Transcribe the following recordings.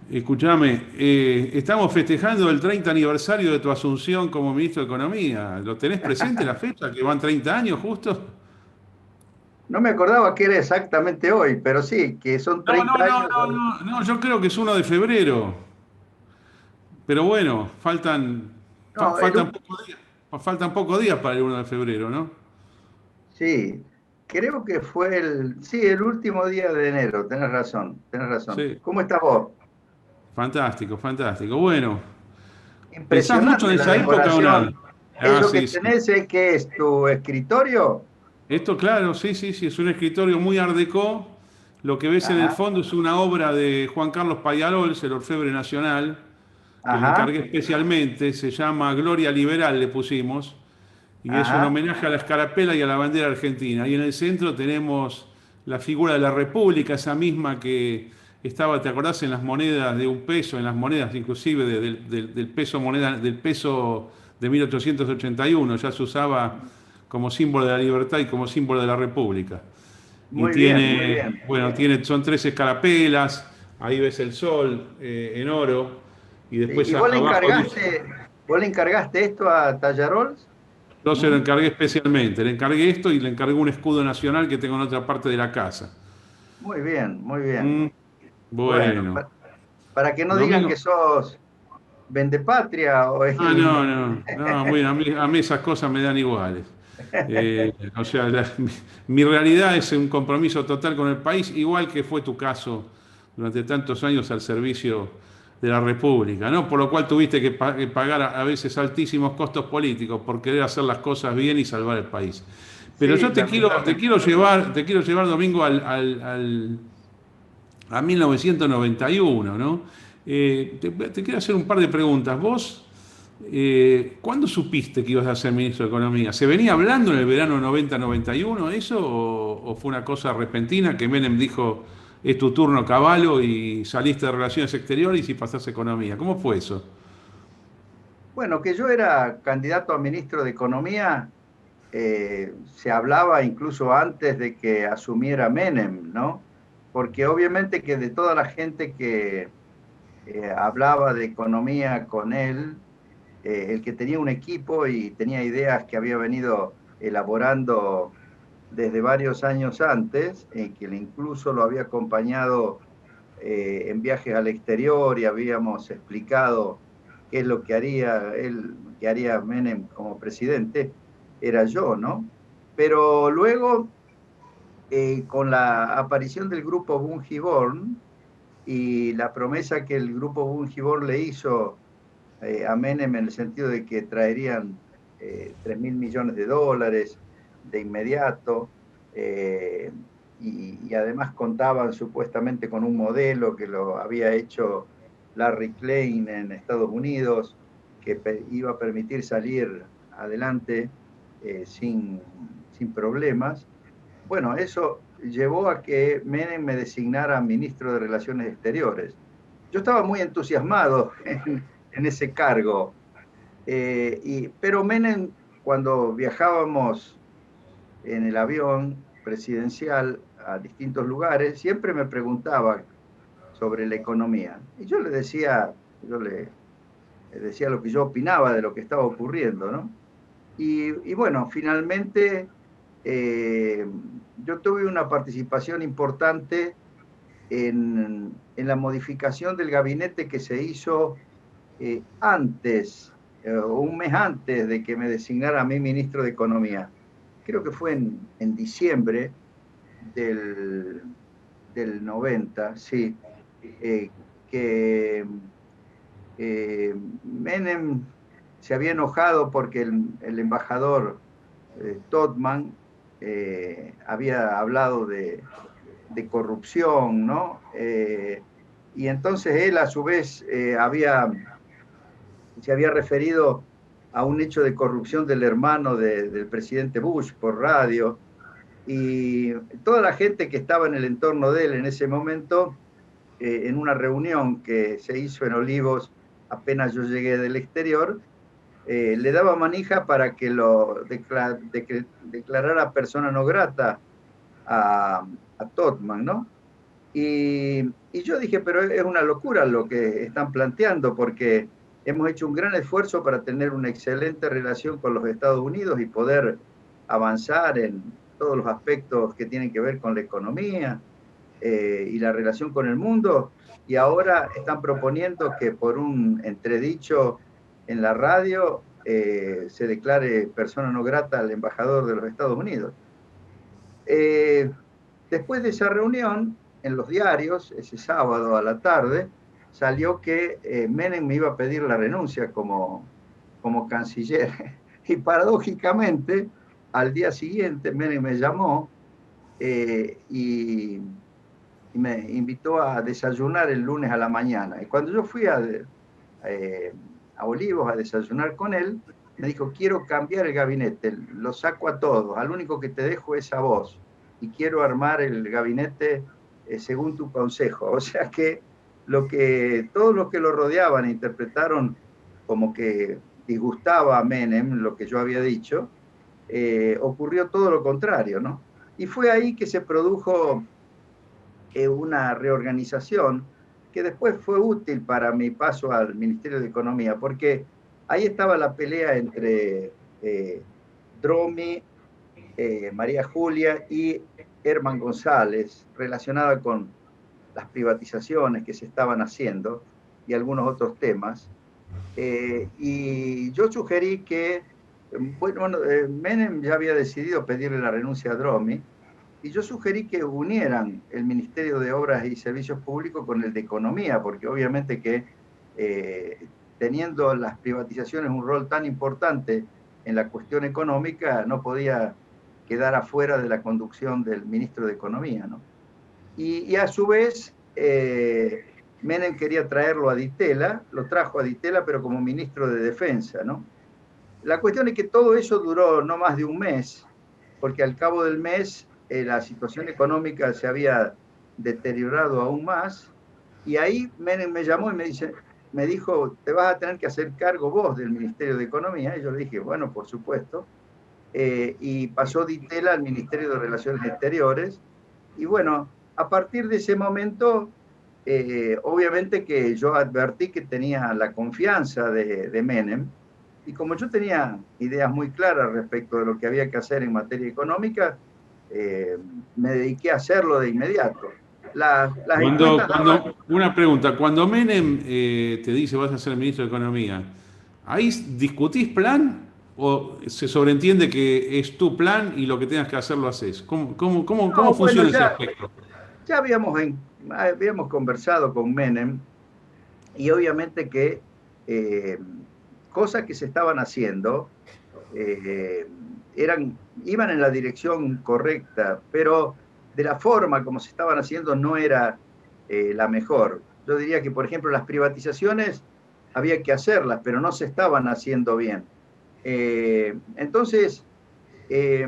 Escúchame, estamos festejando el 30 aniversario de tu asunción como ministro de Economía. ¿Lo tenés presente la fecha, que van 30 años justo? No me acordaba que era exactamente hoy, pero sí, que son No, no, 30 no, años. no, no, no, yo creo que es 1 de febrero. Pero bueno, No, faltan pocos días, faltan pocos días para el 1 de febrero, ¿no? sí, creo que fue sí, el último día de enero, tenés razón, tenés razón. Sí, ¿Cómo estás vos? fantástico, fantástico. Bueno, ¿pensás mucho Impresionante en la esa época o no? decoración. Ah, Eso que sí, sí. tenés es que es tu escritorio. Esto, claro, sí, sí, sí, es un escritorio muy art déco. Lo que ves en el Ajá, fondo es una obra de Juan Carlos Pallarols, el orfebre nacional, que le ajá, encargué especialmente, se llama Gloria Liberal, le pusimos, y es un ajá, homenaje a la escarapela y a la bandera argentina. Y en el centro tenemos la figura de la República, esa misma que estaba, ¿te acordás? En las monedas de 1 peso, en las monedas inclusive del peso moneda, del peso de 1881, ya se usaba como símbolo de la libertad y como símbolo de la República. Y muy bien, muy tiene, bien. bueno, son 3 escarapelas, ahí ves el sol en oro, y Sí, después ¿y abajo dice, vos le encargaste esto a Tallarols? yo se lo ¿Mm? encargué especialmente, le encargué esto y le encargué un escudo nacional que tengo en otra parte de la casa. Muy bien, muy bien. Mm, Bueno, bueno, para que no digan que Domingo. sos vendepatria o Ah, no, no, no, bueno, a mí esas cosas me dan iguales. O sea, mi realidad es un compromiso total con el país, igual que fue tu caso durante tantos años al servicio de la República, ¿no? Por lo cual tuviste que pagar a veces altísimos costos políticos por querer hacer las cosas bien y salvar el país. Pero Sí, yo lamentablemente. te quiero llevar, Domingo, a 1991, ¿no? Te quiero hacer un par de preguntas. ¿Vos cuándo supiste que ibas a ser ministro de Economía? ¿Se venía hablando en el verano 90-91 eso o fue una cosa repentina que Menem dijo es tu turno caballo y saliste de Relaciones Exteriores y pasaste a Economía? ¿Cómo fue eso? Bueno, que yo era candidato a ministro de Economía, se hablaba incluso antes de que asumiera Menem, ¿no? Porque obviamente que de toda la gente que hablaba de economía con él, el que tenía un equipo y tenía ideas que había venido elaborando desde varios años antes, que incluso lo había acompañado en viajes al exterior y habíamos explicado qué es lo que haría él, que haría Menem como presidente, era yo, ¿no? Pero luego, con la aparición del grupo Bungiborn y la promesa que el grupo Bungiborn le hizo a Menem en el sentido de que traerían 3.000 millones de dólares de inmediato, eh, y además contaban supuestamente con un modelo que lo había hecho Larry Klein en Estados Unidos, que iba a permitir salir adelante sin problemas. Bueno, eso llevó a que Menem me designara ministro de Relaciones Exteriores. Yo estaba muy entusiasmado en ese cargo, pero Menem, cuando viajábamos en el avión presidencial a distintos lugares, siempre me preguntaba sobre la economía. Y yo le decía lo que yo opinaba de lo que estaba ocurriendo, ¿no? Y bueno, finalmente eh, yo tuve una participación importante en la modificación del gabinete que se hizo antes, un mes antes de que me designara a mí ministro de Economía. Creo que fue en diciembre del, del 90, sí, que Menem se había enojado porque el embajador Todman había hablado de corrupción, ¿no? Y entonces él a su vez se había referido a un hecho de corrupción del hermano del presidente Bush por radio, y toda la gente que estaba en el entorno de él en ese momento, en una reunión que se hizo en Olivos apenas yo llegué del exterior, le daba manija para que declarara persona no grata a Todman, ¿no? Y yo dije, pero es una locura lo que están planteando, porque hemos hecho un gran esfuerzo para tener una excelente relación con los Estados Unidos y poder avanzar en todos los aspectos que tienen que ver con la economía y la relación con el mundo, y ahora están proponiendo que por un entredicho en la radio se declare persona no grata al embajador de los Estados Unidos. Eh, Después de esa reunión, en los diarios, ese sábado a la tarde, salió que Menem me iba a pedir la renuncia como canciller. Y paradójicamente, al día siguiente, Menem me llamó y me invitó a desayunar el lunes a la mañana. Y cuando yo fui a Olivos a desayunar con él, me dijo, quiero cambiar el gabinete, lo saco a todos, al único que te dejo es a vos, y quiero armar el gabinete según tu consejo. O sea que, todos los que lo rodeaban interpretaron como que disgustaba a Menem lo que yo había dicho, ocurrió todo lo contrario, ¿no? Y fue ahí que se produjo una reorganización que después fue útil para mi paso al Ministerio de Economía, porque ahí estaba la pelea entre Dromi, María Julia y Herman González, relacionada con las privatizaciones que se estaban haciendo y algunos otros temas. Y yo sugerí que, Menem ya había decidido pedirle la renuncia a Dromi, y yo sugerí que unieran el Ministerio de Obras y Servicios Públicos con el de Economía, porque obviamente que teniendo las privatizaciones un rol tan importante en la cuestión económica, no podía quedar afuera de la conducción del ministro de Economía, ¿no? Y a su vez, Menem quería traerlo a Ditela, lo trajo a Ditela, pero como ministro de Defensa, ¿no? La cuestión es que todo eso duró no más de un mes, porque al cabo del mes la situación económica se había deteriorado aún más, y ahí Menem me llamó y me dijo, te vas a tener que hacer cargo vos del Ministerio de Economía, y yo le dije, bueno, por supuesto, y pasó Ditela al Ministerio de Relaciones Exteriores, y bueno, a partir de ese momento, obviamente que yo advertí que tenía la confianza de Menem, y como yo tenía ideas muy claras respecto de lo que había que hacer en materia económica, me dediqué a hacerlo de inmediato. Las encuestas daban... Una pregunta, cuando Menem te dice vas a ser ministro de Economía, ¿ahí discutís plan o se sobreentiende que es tu plan y lo que tengas que hacer lo haces? ¿Cómo No, bueno, funciona ese aspecto? ya habíamos conversado con Menem, y obviamente que eh, cosas que se estaban haciendo eh, iban en la dirección correcta, pero de la forma como se estaban haciendo no era la mejor. Yo diría que, por ejemplo, las privatizaciones había que hacerlas, pero no se estaban haciendo bien. Entonces, eh,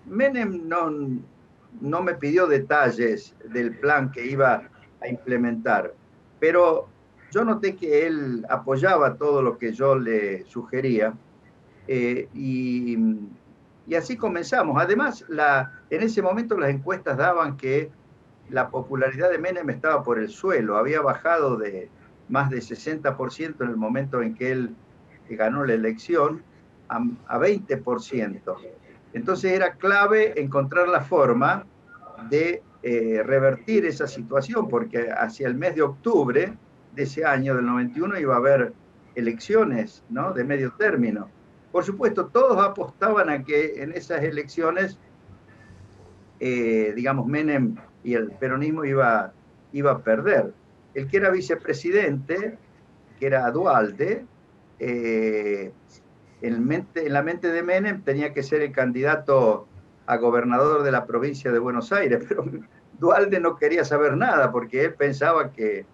Menem no me pidió detalles del plan que iba a implementar, pero yo noté que él apoyaba todo lo que yo le sugería, eh, y, y, así comenzamos. Además, en ese momento las encuestas daban que la popularidad de Menem estaba por el suelo, había bajado de más de 60% en el momento en que él ganó la elección a 20%. Entonces era clave encontrar la forma de revertir esa situación, porque hacia el mes de octubre de ese año, del 91, iba a haber elecciones, ¿no?, de medio término. Por supuesto, todos apostaban a que en esas elecciones, digamos, Menem y el peronismo iba a perder. El que era vicepresidente, que era Duhalde, en la mente de Menem tenía que ser el candidato a gobernador de la provincia de Buenos Aires, pero Duhalde no quería saber nada porque él pensaba que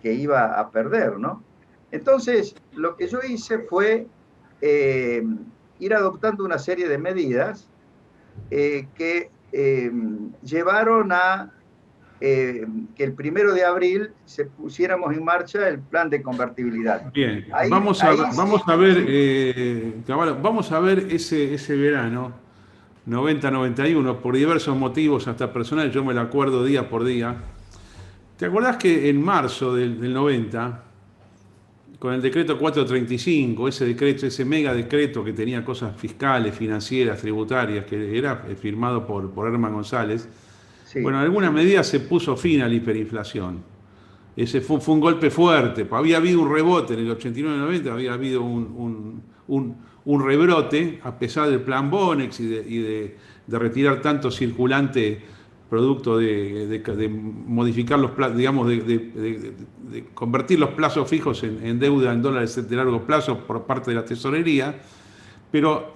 iba a perder, ¿no? Entonces, lo que yo hice fue eh, ir adoptando una serie de medidas que llevaron a que el 1 de abril se pusiéramos en marcha el plan de convertibilidad. Bien, Ahí sí, vamos a ver, Cavallo, vamos a ver ese verano 90-91, por diversos motivos, hasta personales, yo me lo acuerdo día por día. ¿Te acordás que en marzo del 90, con el decreto 435, ese decreto, ese mega decreto que tenía cosas fiscales, financieras, tributarias, que era firmado por Herman González, bueno, Sí, en alguna medida se puso fin a la hiperinflación. Ese fue un golpe fuerte. Había habido un rebote en el 89-90, había habido un rebrote, a pesar del plan Bonex y de retirar tanto circulante producto de modificar los plazos, digamos, de convertir los plazos fijos en deuda en dólares de largo plazo por parte de la tesorería. Pero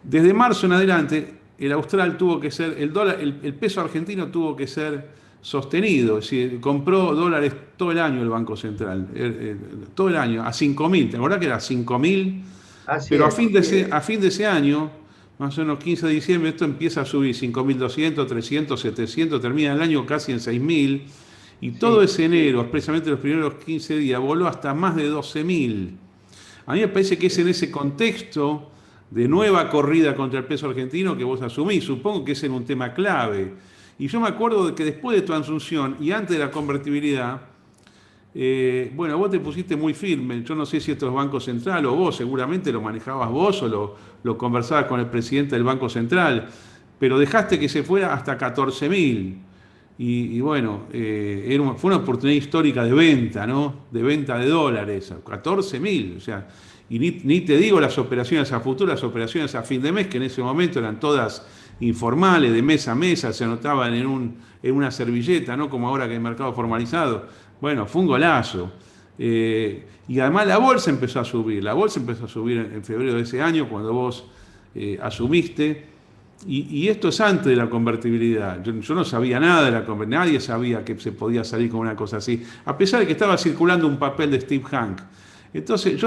desde marzo en adelante, el austral tuvo que ser, el dólar, el peso argentino tuvo que ser sostenido, es decir, compró dólares todo el año el Banco Central, todo el año, a 5.000, ¿te acordás que era 5.000? así Pero a es. fin de ese año, más o menos 15 de diciembre, esto empieza a subir 5.200, 300, 700, termina el año casi en 6.000, y todo Sí, ese enero, expresamente los primeros 15 días, voló hasta más de 12.000. A mí me parece que es en ese contexto de nueva corrida contra el peso argentino que vos asumís. Supongo que ese era un tema clave. Y yo me acuerdo de que después de tu asunción y antes de la convertibilidad, bueno, vos te pusiste muy firme. Yo no sé si esto es Banco Central o vos, seguramente lo manejabas vos o lo conversabas con el presidente del Banco Central, pero dejaste que se fuera hasta 14.000. Y bueno, fue una oportunidad histórica de venta, ¿no? De venta de dólares, 14.000. O sea, y ni te digo las operaciones a futuro, las operaciones a fin de mes, que en ese momento eran todas informales, de mes a mesa, se anotaban en una servilleta, ¿no? Como ahora que hay mercado formalizado. Bueno, fue un golazo. Y además la bolsa empezó a subir. La bolsa empezó a subir en febrero de ese año, cuando vos asumiste. Y esto es antes de la convertibilidad. Yo no sabía nada de la convertibilidad, nadie sabía que se podía salir con una cosa así, a pesar de que estaba circulando un papel de Steve Hank. Entonces,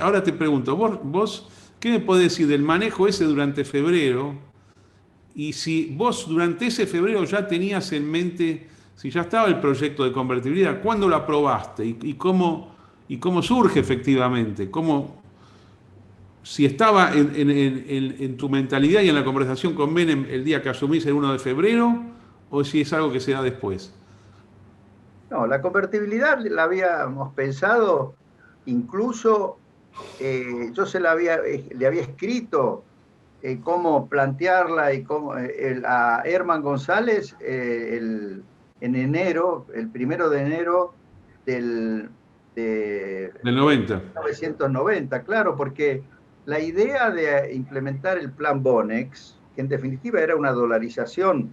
ahora te pregunto, vos, ¿qué me podés decir del manejo ese durante febrero? Y si vos durante ese febrero ya tenías en mente, si ya estaba el proyecto de convertibilidad, ¿cuándo lo aprobaste? ¿Y cómo surge efectivamente? Si estaba en tu mentalidad y en la conversación con Menem el día que asumís el 1 de febrero, o si es algo que se da después. no, la convertibilidad la habíamos pensado, incluso yo le había escrito cómo plantearla y a Herman González en enero, el 1 de enero del, de Del 90. 1990, claro, porque la idea de implementar el plan Bonex, que en definitiva era una dolarización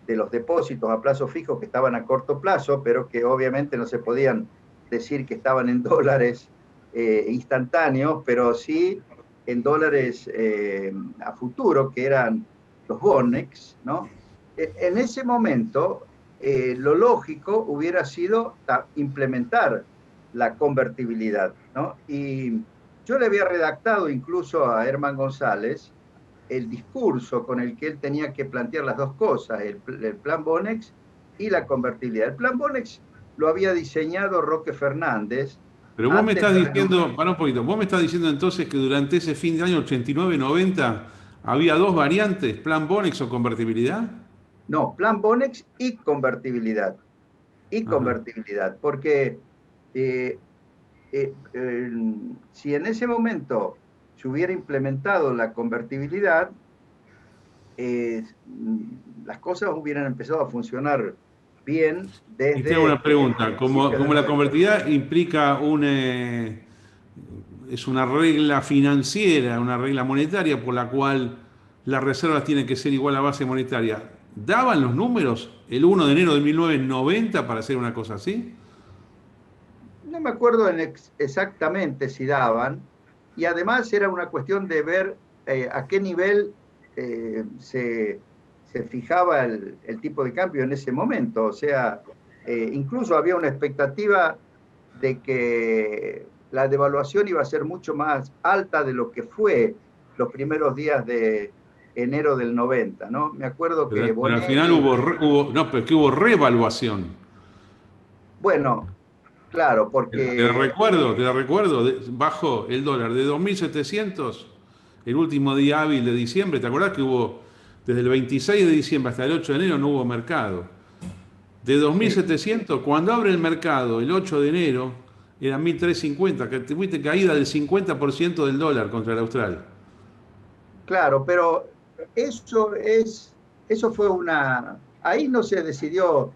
de los depósitos a plazo fijo que estaban a corto plazo, pero que obviamente no se podían decir que estaban en dólares instantáneos, pero sí en dólares a futuro, que eran los Bonex, ¿no? En ese momento, lo lógico hubiera sido implementar la convertibilidad, ¿no? Y yo le había redactado incluso a Herman González el discurso con el que él tenía que plantear las dos cosas, el plan Bonex y la convertibilidad. El plan Bonex lo había diseñado Roque Fernández. Pero vos me estás diciendo, para un poquito, vos me estás diciendo entonces que durante ese fin de año 89-90 había dos variantes, plan Bonex o convertibilidad. No, plan Bonex y convertibilidad. Y Ajá. convertibilidad, porque eh, si en ese momento se hubiera implementado la convertibilidad, eh, las cosas hubieran empezado a funcionar bien Y te hago desde una pregunta, como, principios del como la 90. convertibilidad implica es una regla financiera, una regla monetaria por la cual las reservas tienen que ser igual a base monetaria. ¿Daban los números el 1 de enero de 1990 para hacer una cosa así? No me acuerdo exactamente si daban, y además era una cuestión de ver a qué nivel se fijaba el tipo de cambio en ese momento. O sea, incluso había una expectativa de que la devaluación iba a ser mucho más alta de lo que fue los primeros días de enero del 90, ¿no? Me acuerdo que Pero al final Bonelli, no, pero es que hubo revaluación. bueno, claro, porque Te la recuerdo, bajó el dólar de 2.700 el último día hábil de diciembre. ¿Te acordás que hubo Desde el 26 de diciembre hasta el 8 de enero no hubo mercado. De Sí, 2.700, cuando abre el mercado el 8 de enero, eran 1.350, que tuviste caída del 50% del dólar contra el austral. claro, pero eso fue ahí no se decidió,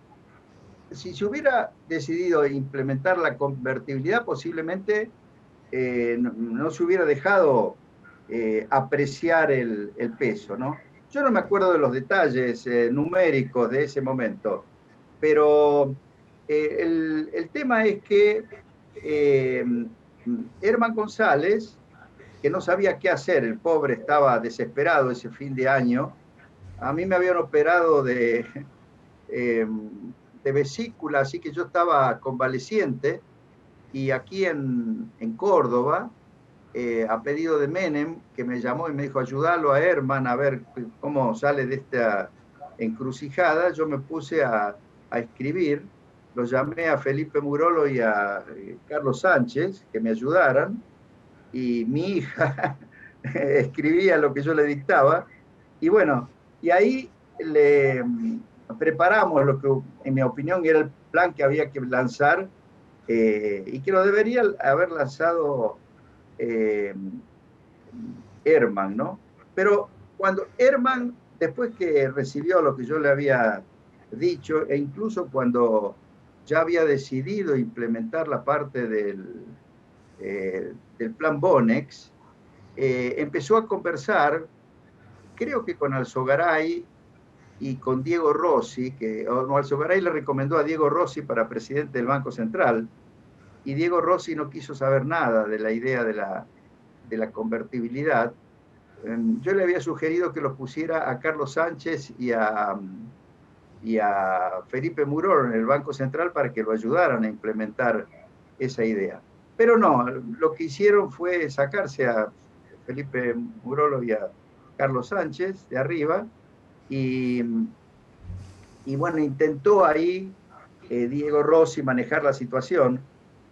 si se hubiera decidido implementar la convertibilidad, posiblemente no se hubiera dejado apreciar el peso, ¿no? Yo no me acuerdo de los detalles numéricos de ese momento, pero el tema es que eh, Herman González, que no sabía qué hacer, el pobre estaba desesperado ese fin de año, a mí me habían operado de vesícula, así que yo estaba convaleciente, y aquí en Córdoba, a pedido de Menem, que me llamó y me dijo, ayúdalo a Herman a ver cómo sale de esta encrucijada, yo me puse a escribir, los llamé a Felipe Murolo y a Carlos Sánchez, que me ayudaran, y mi hija escribía lo que yo le dictaba, y bueno, y ahí le preparamos lo que en mi opinión era el plan que había que lanzar, y que lo debería haber lanzado eh, Herman, ¿no? Pero cuando Herman, después que recibió lo que yo le había dicho, e incluso cuando ya había decidido implementar la parte del plan Bonex, empezó a conversar, creo que con Alzogaray y con Diego Rossi, que no, Alzogaray le recomendó a Diego Rossi para presidente del Banco Central, y Diego Rossi no quiso saber nada de la idea de la convertibilidad. Yo le había sugerido que los pusiera a Carlos Sánchez y a Felipe Murol en el Banco Central para que lo ayudaran a implementar esa idea. Pero no, lo que hicieron fue sacarse a Felipe Murolo y a Carlos Sánchez de arriba, y, y bueno, intentó ahí Diego Rossi manejar la situación.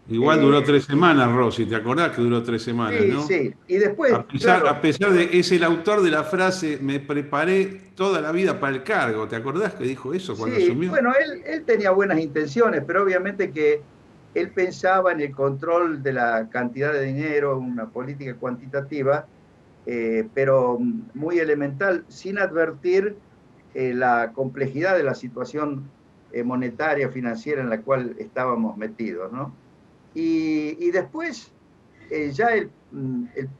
Igual duró Eh, 3 semanas, Rossi, ¿te acordás que duró 3 semanas, sí, no? sí, y después, A claro, pesar de, es el autor de la frase, me preparé toda la vida para el cargo. ¿Te acordás que dijo eso cuando sí, asumió? bueno, él tenía buenas intenciones, pero obviamente que él pensaba en el control de la cantidad de dinero, una política cuantitativa, pero muy elemental, sin advertir la complejidad de la situación monetaria, financiera en la cual estábamos metidos, ¿no? Y después ya el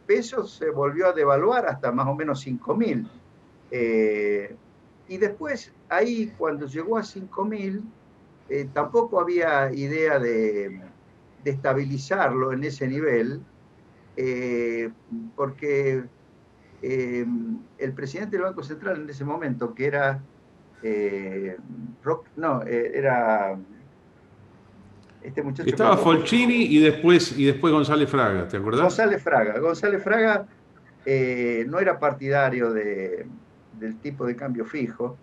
peso se volvió a devaluar hasta más o menos 5.000. Eh, y después, ahí cuando llegó a 5.000, tampoco había idea de estabilizarlo en ese nivel, eh, porque el presidente del Banco Central en ese momento, que era no, era este muchacho que Estaba después fue Folchini y después González Fraga, ¿te acordás? González Fraga. González Fraga no era partidario del tipo de cambio fijo,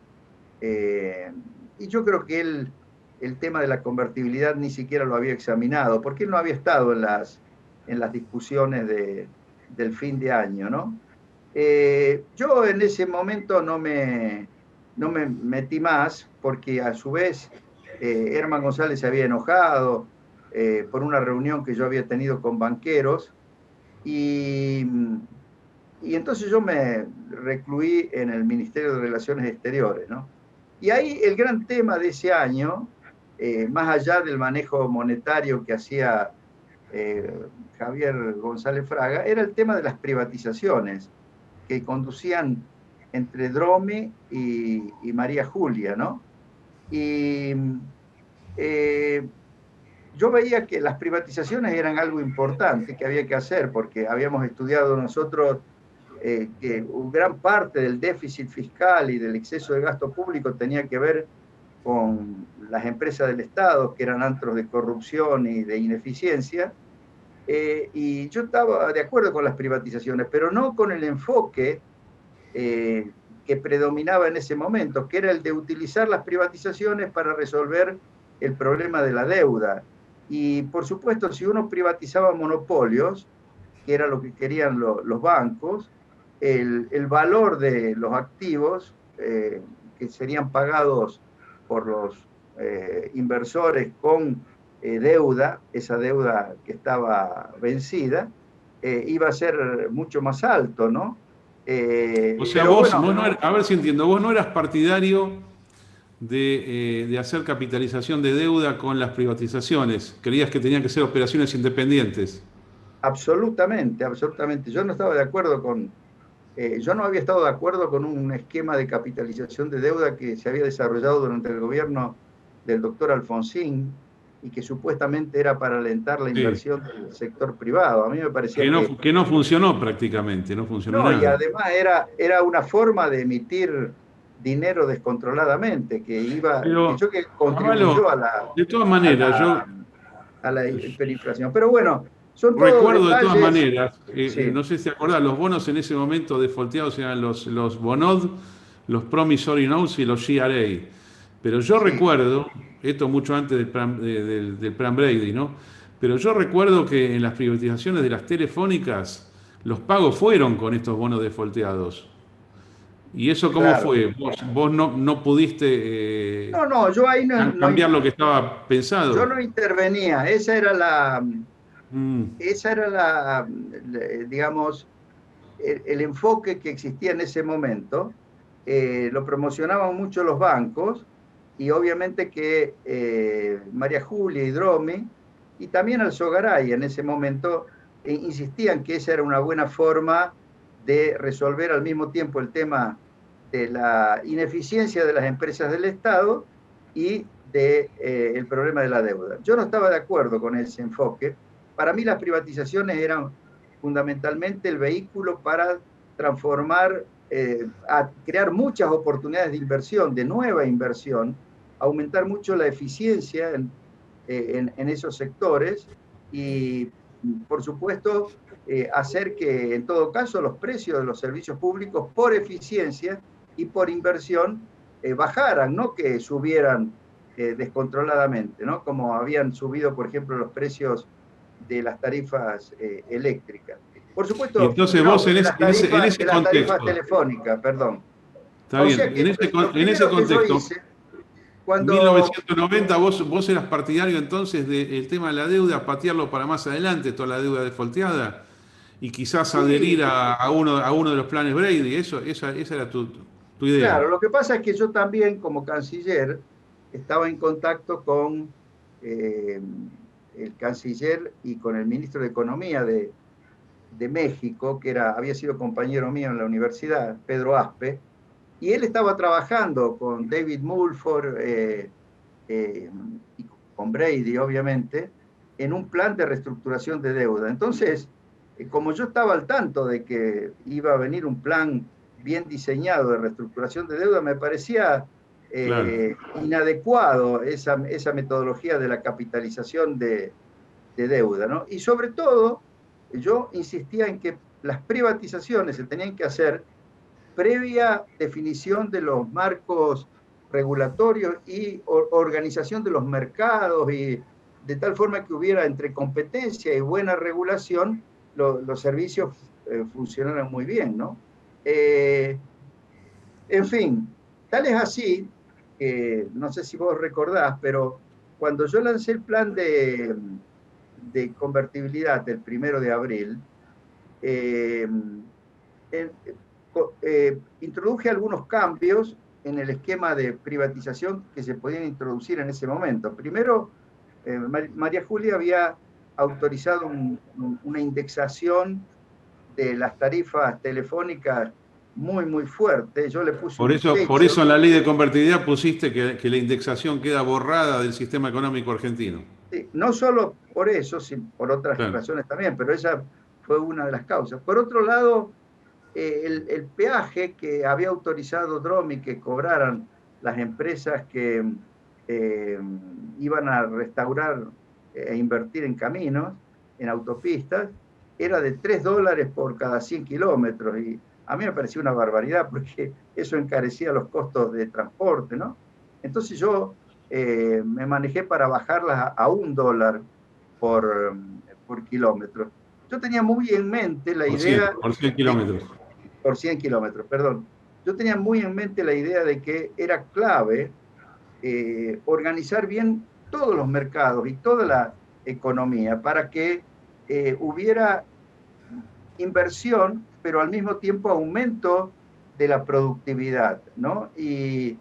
eh, y yo creo que él el tema de la convertibilidad ni siquiera lo había examinado, porque él no había estado en las discusiones del fin de año, ¿no? Yo en ese momento no me metí más, porque a su vez Herman González se había enojado por una reunión que yo había tenido con banqueros, y, y entonces yo me recluí en el Ministerio de Relaciones Exteriores, ¿no? Y ahí el gran tema de ese año, más allá del manejo monetario que hacía eh, Javier González Fraga, era el tema de las privatizaciones que conducían entre Drome y María Julia, ¿no? Y eh, yo veía que las privatizaciones eran algo importante que había que hacer, porque habíamos estudiado nosotros que gran parte del déficit fiscal y del exceso de gasto público tenía que ver con las empresas del Estado, que eran antros de corrupción y de ineficiencia, y yo estaba de acuerdo con las privatizaciones, pero no con el enfoque eh, que predominaba en ese momento, que era el de utilizar las privatizaciones para resolver el problema de la deuda. Y por supuesto, si uno privatizaba monopolios, que era lo que querían los bancos, el valor de los activos que serían pagados por los inversores con deuda, esa deuda que estaba vencida, iba a ser mucho más alto, ¿no? O sea, Pero vos, bueno, a ver si entiendo, vos no eras partidario de hacer capitalización de deuda con las privatizaciones. Creías que tenían que ser operaciones independientes. absolutamente, absolutamente. Yo no estaba de acuerdo con, yo no había estado de acuerdo con un esquema de capitalización de deuda que se había desarrollado durante el gobierno del doctor Alfonsín y que supuestamente era para alentar la Sí. inversión del sector privado. A mí me parecía que Que no funcionó prácticamente, no funcionó no, y nada. además era una forma de emitir dinero descontroladamente, que iba, que Pero, yo que Cavallo, contribuyó de todas a maneras, la, a la hiperinflación. Pero bueno, son todos recuerdo de todas detalles. maneras, Sí, no sé si te acordás, los bonos en ese momento defaulteados eran los BONOD, los Promissory Notes y los GRA. Pero yo sí, recuerdo, esto mucho antes del plan Brady, ¿no? Pero yo recuerdo que en las privatizaciones de las telefónicas, los pagos fueron con estos bonos defaulteados. ¿Y eso cómo claro. fue? ¿Vos no pudiste No, no, yo ahí cambiar lo que estaba yo pensado? no intervenía. Mm, Esa era digamos, el enfoque que existía en ese momento. Lo promocionaban mucho los bancos y obviamente que María Julia y Dromi y también Alzogaray en ese momento insistían que esa era una buena forma de resolver al mismo tiempo el tema de la ineficiencia de las empresas del Estado y del problema de la deuda. Yo no estaba de acuerdo con ese enfoque. Para mí las privatizaciones eran fundamentalmente el vehículo para transformar, a crear muchas oportunidades de inversión, de nueva inversión, aumentar mucho la eficiencia en esos sectores y, por supuesto, hacer que, en todo caso, los precios de los servicios públicos por eficiencia y por inversión bajaran, no que subieran descontroladamente, ¿no? Como habían subido, por ejemplo, los precios de las tarifas eléctricas. Por Y supuesto, entonces vos no, en de ese las tarifas contexto, telefónicas, perdón. está O sea bien, que lo en ese primero que yo contexto, hice, cuando, 1990, vos eras partidario entonces del tema de la deuda, patearlo para más adelante, toda la deuda defaulteada, y quizás adherir sí, a uno de los planes Brady, esa era tu idea. claro, lo que pasa es que yo también como canciller estaba en contacto con eh, el canciller y con el ministro de Economía de México, que había sido compañero mío en la universidad, Pedro Aspe, y él estaba trabajando con David Mulford y con Brady, obviamente, en un plan de reestructuración de deuda. Entonces, como yo estaba al tanto de que iba a venir un plan bien diseñado de reestructuración de deuda, me parecía Claro. inadecuado esa metodología de la capitalización de deuda, ¿no? Y sobre todo, yo insistía en que las privatizaciones se tenían que hacer previa definición de los marcos regulatorios y organización de los mercados y de tal forma que hubiera entre competencia y buena regulación los servicios funcionaran muy bien, ¿no? Eh, en fin, tal es así que no sé si vos recordás, pero cuando yo lancé el plan de convertibilidad el 1 de abril, eh, eh, introduje algunos cambios en el esquema de privatización que se podían introducir en ese momento. Primero, María Julia había autorizado una indexación de las tarifas telefónicas muy, muy fuerte. Yo le puse un Por eso techo. en la ley de convertibilidad pusiste que la indexación queda borrada del sistema económico argentino. Sí, no solo por eso, sino por otras Claro. razones también, pero esa fue una de las causas. Por otro lado, el peaje que había autorizado Dromi que cobraran las empresas que eh, iban a restaurar e invertir en caminos, en autopistas, era de $3 por cada 100 kilómetros. Y a mí me pareció una barbaridad porque eso encarecía los costos de transporte, ¿no? Entonces yo me manejé para bajarlas a $1 por kilómetro. Yo tenía muy en mente la idea Por 100 de kilómetros. por 100 kilómetros, perdón. yo tenía muy en mente la idea de que era clave organizar bien todos los mercados y toda la economía para que hubiera inversión, pero al mismo tiempo aumento de la productividad, ¿no? Y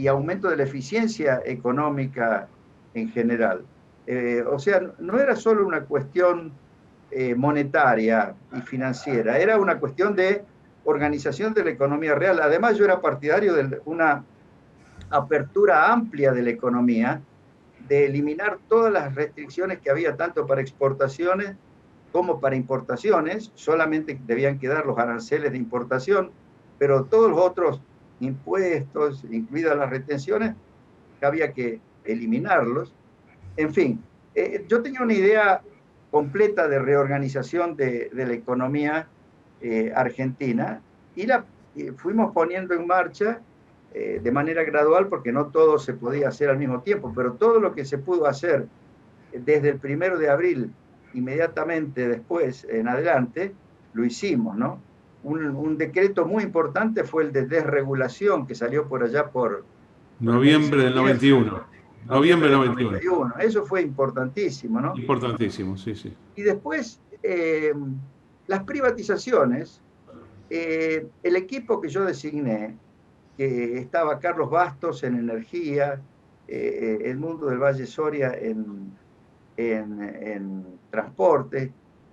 aumento de la eficiencia económica en general. O sea, no era solo una cuestión monetaria y financiera, era una cuestión de organización de la economía real. Además, yo era partidario de una apertura amplia de la economía, de eliminar todas las restricciones que había tanto para exportaciones como para importaciones. Solamente debían quedar los aranceles de importación, pero todos los otros impuestos, incluidas las retenciones, había que eliminarlos. En fin, yo tenía una idea completa de reorganización de la economía argentina y la fuimos poniendo en marcha de manera gradual porque no todo se podía hacer al mismo tiempo, pero todo lo que se pudo hacer desde el 1 de abril, inmediatamente después en adelante, lo hicimos, ¿no? Un decreto muy importante fue el de desregulación que salió por allá por el mes de Noviembre del septiembre, 91. noviembre Noviembre del del 91. 91. Eso fue importantísimo, ¿no? Importantísimo, sí, sí. Y después, las privatizaciones, el equipo que yo designé, que estaba Carlos Bastos en energía, el mundo del Valle Soria en transporte,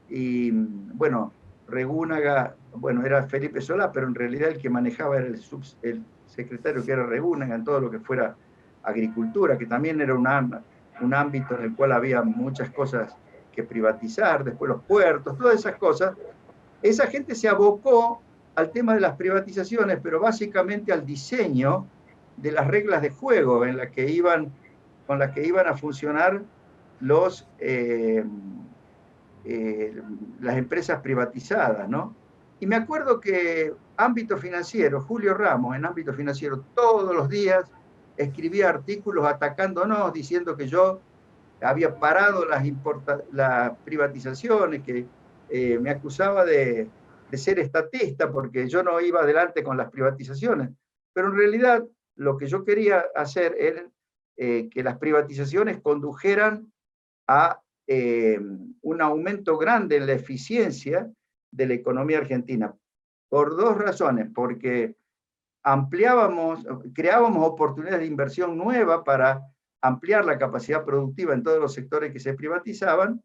y bueno, Regúnaga, bueno, era Felipe Solá, pero en realidad el que manejaba era el secretario que era Regúnaga en todo lo que fuera agricultura, que también era un ámbito en el cual había muchas cosas que privatizar, después los puertos, todas esas cosas. Esa gente se abocó al tema de las privatizaciones, pero básicamente al diseño de las reglas de juego en la que con las que iban a funcionar los, las empresas privatizadas, ¿no? Y me acuerdo que ámbito financiero, Julio Ramos en ámbito financiero, todos los días escribía artículos atacándonos, diciendo que yo había parado las privatizaciones, que me acusaba de ser estatista porque yo no iba adelante con las privatizaciones. Pero en realidad lo que yo quería hacer era que las privatizaciones condujeran a un aumento grande en la eficiencia de la economía argentina. Por dos razones, porque creábamos oportunidades de inversión nueva para ampliar la capacidad productiva en todos los sectores que se privatizaban,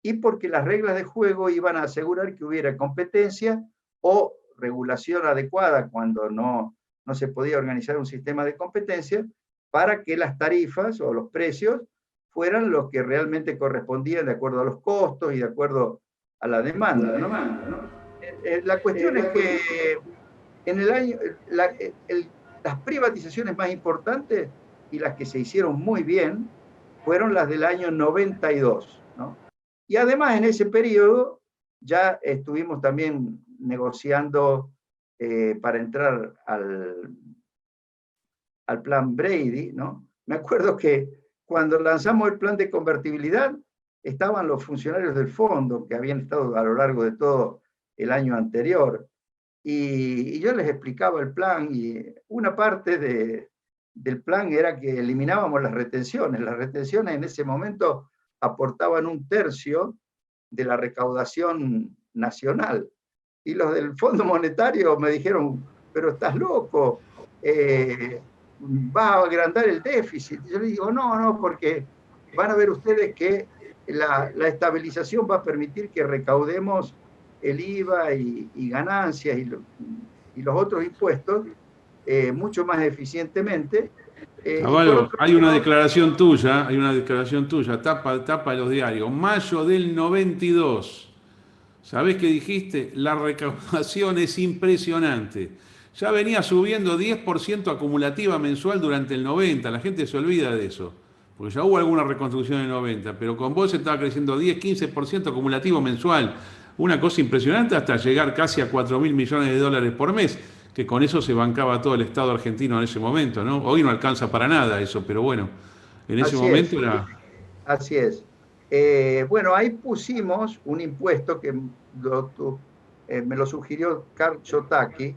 y porque las reglas de juego iban a asegurar que hubiera competencia o regulación adecuada cuando no se podía organizar un sistema de competencia, para que las tarifas o los precios fueran los que realmente correspondían de acuerdo a los costos y de acuerdo a la demanda, ¿no? La cuestión es que en el año, las privatizaciones más importantes y las que se hicieron muy bien fueron las del año 92, ¿no? Y además en ese periodo ya estuvimos también negociando para entrar al plan Brady, ¿no? Me acuerdo que cuando lanzamos el plan de convertibilidad, estaban los funcionarios del fondo que habían estado a lo largo de todo el año anterior, y yo les explicaba el plan, y una parte del plan era que eliminábamos las retenciones. Las retenciones en ese momento aportaban 1/3 de la recaudación nacional. Y los del Fondo Monetario me dijeron, pero estás loco, va a agrandar el déficit. Y yo les digo, no, porque van a ver ustedes que la estabilización va a permitir que recaudemos el IVA y ganancias y los otros impuestos mucho más eficientemente. Caballo, hay una declaración tuya, tapa de los diarios, mayo del 92. ¿Sabés qué dijiste? La recaudación es impresionante. Ya venía subiendo 10% acumulativa mensual durante el 90. La gente se olvida de eso, porque ya hubo alguna reconstrucción en el 90, pero con vos estaba creciendo 10-15% acumulativo mensual. Una cosa impresionante, hasta llegar casi a 4.000 millones de dólares por mes, que con eso se bancaba todo el Estado argentino en ese momento, ¿no? Hoy no alcanza para nada eso, pero bueno, en ese Así es, momento era... así es. Bueno, ahí pusimos un impuesto que me lo sugirió Karl Chotaki,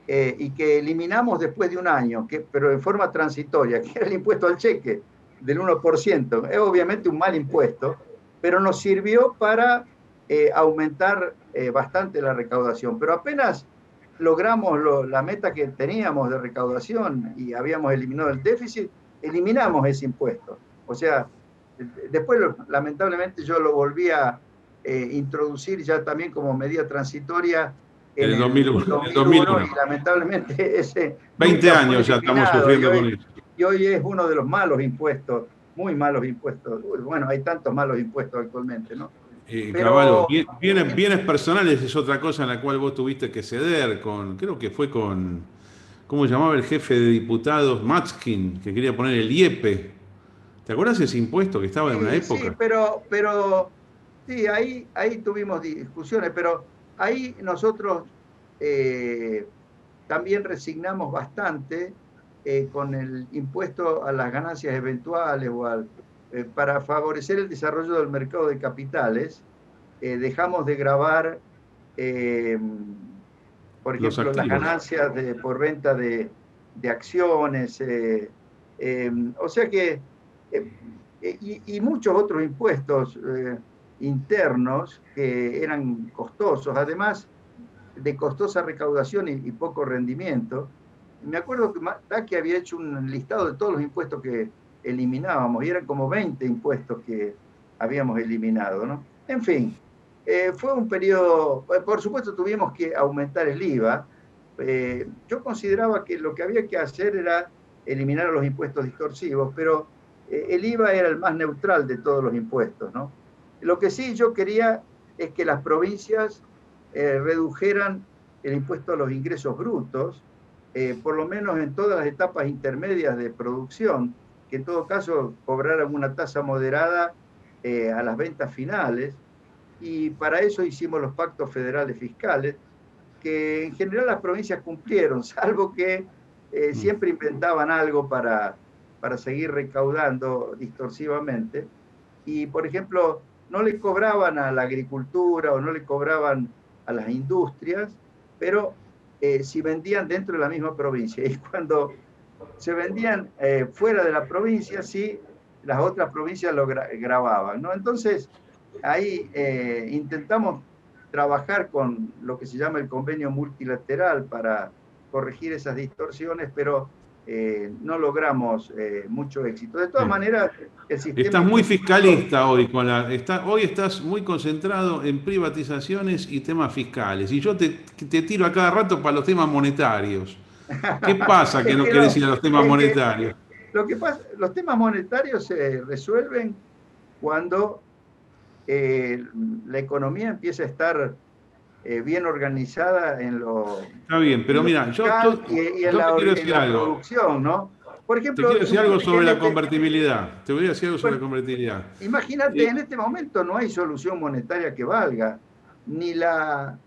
y que eliminamos después de un año, pero en forma transitoria, que era el impuesto al cheque del 1%. Es obviamente un mal impuesto, pero nos sirvió para aumentar bastante la recaudación. Pero apenas logramos la meta que teníamos de recaudación y habíamos eliminado el déficit, eliminamos ese impuesto. O sea, después lamentablemente yo lo volví a introducir ya también como medida transitoria En el 2001. En el 2001 2001. y lamentablemente ese 20 nunca fue años ya estamos eliminado sufriendo con eso. y hoy es uno de los malos impuestos, muy malos impuestos. Bueno, hay tantos malos impuestos actualmente, ¿no? Cavallo, Pero bienes personales es otra cosa en la cual vos tuviste que ceder creo que fue con, ¿cómo se llamaba el jefe de diputados? Matzkin, que quería poner el IEPE. ¿Te acuerdas ese impuesto que estaba en una sí, sí, época? pero sí, ahí tuvimos discusiones, pero ahí nosotros también resignamos bastante con el impuesto a las ganancias eventuales para favorecer el desarrollo del mercado de capitales. Dejamos de gravar, eh, por Los ejemplo, las activos. ganancias por venta de acciones. O sea que, y muchos otros impuestos internos que eran costosos, además de costosa recaudación y poco rendimiento. Me acuerdo que Macri había hecho un listado de todos los impuestos que eliminábamos y eran como 20 impuestos que habíamos eliminado, ¿no? En fin, fue un periodo, por supuesto tuvimos que aumentar el IVA. Yo consideraba que lo que había que hacer era eliminar los impuestos distorsivos, pero el IVA era el más neutral de todos los impuestos, ¿no? Lo que sí yo quería es que las provincias redujeran el impuesto a los ingresos brutos, por lo menos en todas las etapas intermedias de producción, que en todo caso cobraran una tasa moderada a las ventas finales, y para eso hicimos los pactos federales fiscales, que en general las provincias cumplieron, salvo que siempre inventaban algo para seguir recaudando distorsivamente, y por ejemplo, no le cobraban a la agricultura o no le cobraban a las industrias, pero si vendían dentro de la misma provincia. Y cuando se vendían fuera de la provincia, sí, las otras provincias lo grababan, ¿no? Entonces, ahí intentamos trabajar con lo que se llama el convenio multilateral para corregir esas distorsiones, pero no logramos mucho éxito. De todas maneras, el sistema Estás muy impositivo... fiscalista hoy hoy estás muy concentrado en privatizaciones y temas fiscales. Y yo te tiro a cada rato para los temas monetarios. ¿Qué pasa que Es no que querés no, ir a los temas es que monetarios? lo que pasa, los temas monetarios se resuelven cuando la economía empieza a estar bien organizada Está bien, pero en lo mira, fiscal y yo te quiero en decir la algo. producción, ¿no? Por Te quiero ejemplo, decir algo suponte que sobre la convertibilidad. Te voy a decir algo sobre la bueno, convertibilidad. imagínate, Eh, en este momento no hay solución monetaria que valga, ni la,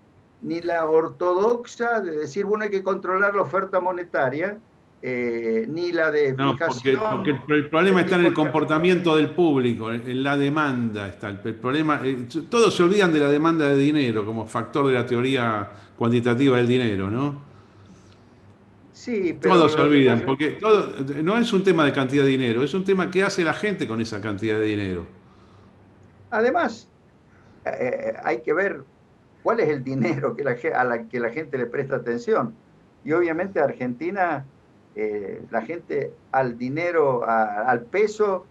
ni la ortodoxa de decir, bueno, hay que controlar la oferta monetaria, ni la de no, porque fijación el de problema está en el tipos de... comportamiento del público, en la demanda está. El problema, todos se olvidan de la demanda de dinero como factor de la teoría cuantitativa del dinero, ¿no? Sí, pero Todos se lo que olvidan, pasa, porque no es un tema de cantidad de dinero, es un tema que hace la gente con esa cantidad de dinero. además, hay que ver cuál es el dinero a la que la gente le presta atención. Y obviamente Argentina, la gente al dinero, al peso,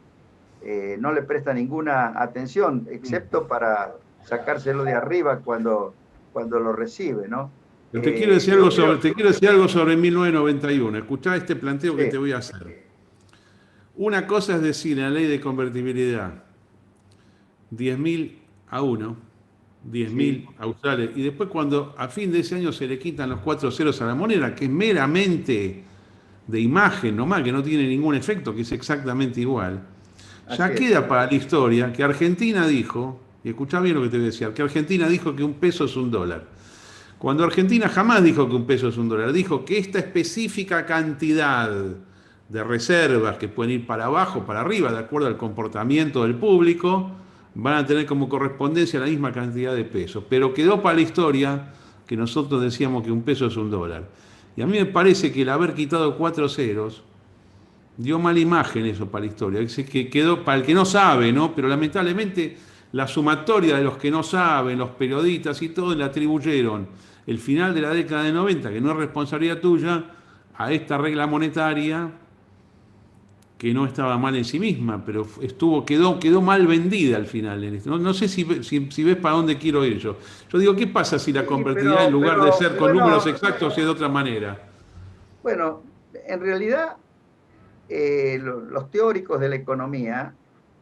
no le presta ninguna atención, excepto para sacárselo de arriba cuando lo recibe, ¿no? Pero te quiero decir Yo creo, te quiero decir algo sobre 1991. Escuchá este planteo que sí, te voy a hacer. Una cosa es decir en la ley de convertibilidad 10.000 a uno, diez sí, mil australes, y después cuando a fin de ese año se le quitan los cuatro ceros a la moneda, que es meramente de imagen nomás, que no tiene ningún efecto, que es exactamente igual, así ya es. queda para la historia que Argentina dijo, y escuchá bien lo que te voy a decir, que Argentina dijo que un peso es un dólar. Cuando Argentina jamás dijo que un peso es un dólar, dijo que esta específica cantidad de reservas que pueden ir para abajo, para arriba, de acuerdo al comportamiento del público, van a tener como correspondencia la misma cantidad de pesos. Pero quedó para la historia que nosotros decíamos que un peso es un dólar. Y a mí me parece que el haber quitado 4 ceros dio mala imagen eso para la historia. Es que quedó, para el que no sabe, ¿no? Pero lamentablemente la sumatoria de los que no saben, los periodistas y todo, le atribuyeron el final de la década de 90, que no es responsabilidad tuya, a esta regla monetaria que no estaba mal en sí misma, pero quedó mal vendida al final. No, no sé si ves para dónde quiero ir yo. Yo digo, ¿qué pasa si la Sí, convertibilidad en lugar de ser con números bueno, exactos es de otra manera? bueno, en realidad los teóricos de la economía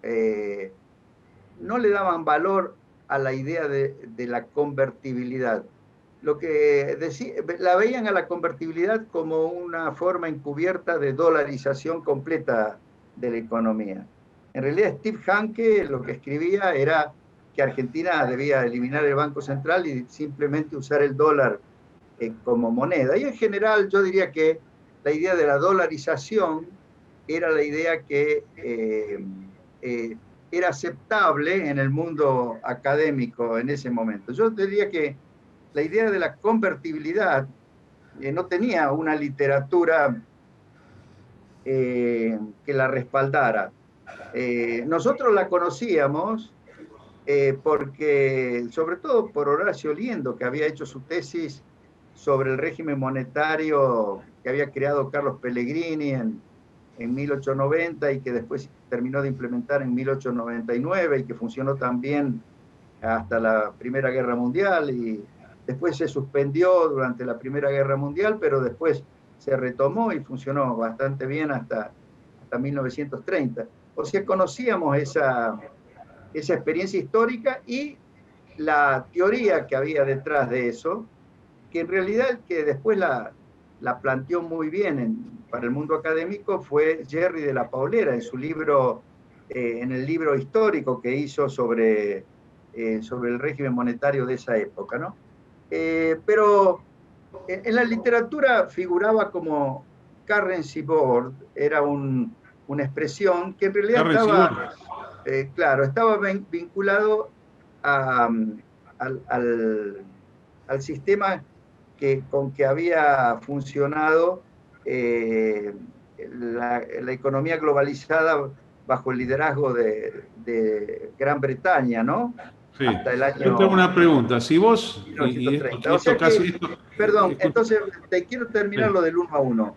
eh, no le daban valor a la idea de la convertibilidad. Lo que la veían a la convertibilidad como una forma encubierta de dolarización completa de la economía. En realidad, Steve Hanke lo que escribía era que Argentina debía eliminar el Banco Central y simplemente usar el dólar como moneda. Y en general yo diría que la idea de la dolarización era la idea que eh, era aceptable en el mundo académico en ese momento. Yo diría que la idea de la convertibilidad no tenía una literatura que la respaldara. Nosotros la conocíamos porque, sobre todo por Horacio Liendo, que había hecho su tesis sobre el régimen monetario que había creado Carlos Pellegrini en 1890 y que después terminó de implementar en 1899 y que funcionó también hasta la Primera Guerra Mundial y después se suspendió durante la Primera Guerra Mundial, pero después se retomó y funcionó bastante bien hasta 1930. O sea, conocíamos esa experiencia histórica y la teoría que había detrás de eso, que en realidad el que después la planteó muy bien para el mundo académico fue Jerry de la Paulera en su libro, en el libro histórico que hizo sobre el régimen monetario de esa época, ¿no? Pero en la literatura figuraba como currency board, era una expresión que en realidad Currency board. estaba, claro, estaba vinculado a, al sistema con que había funcionado la economía globalizada bajo el liderazgo de Gran Bretaña, ¿no? Sí. Hasta el Yo tengo año una pregunta. Si vos, y 1930. O esto sea que, casi, esto, perdón, escucha, entonces te quiero terminar sí. lo del uno a uno.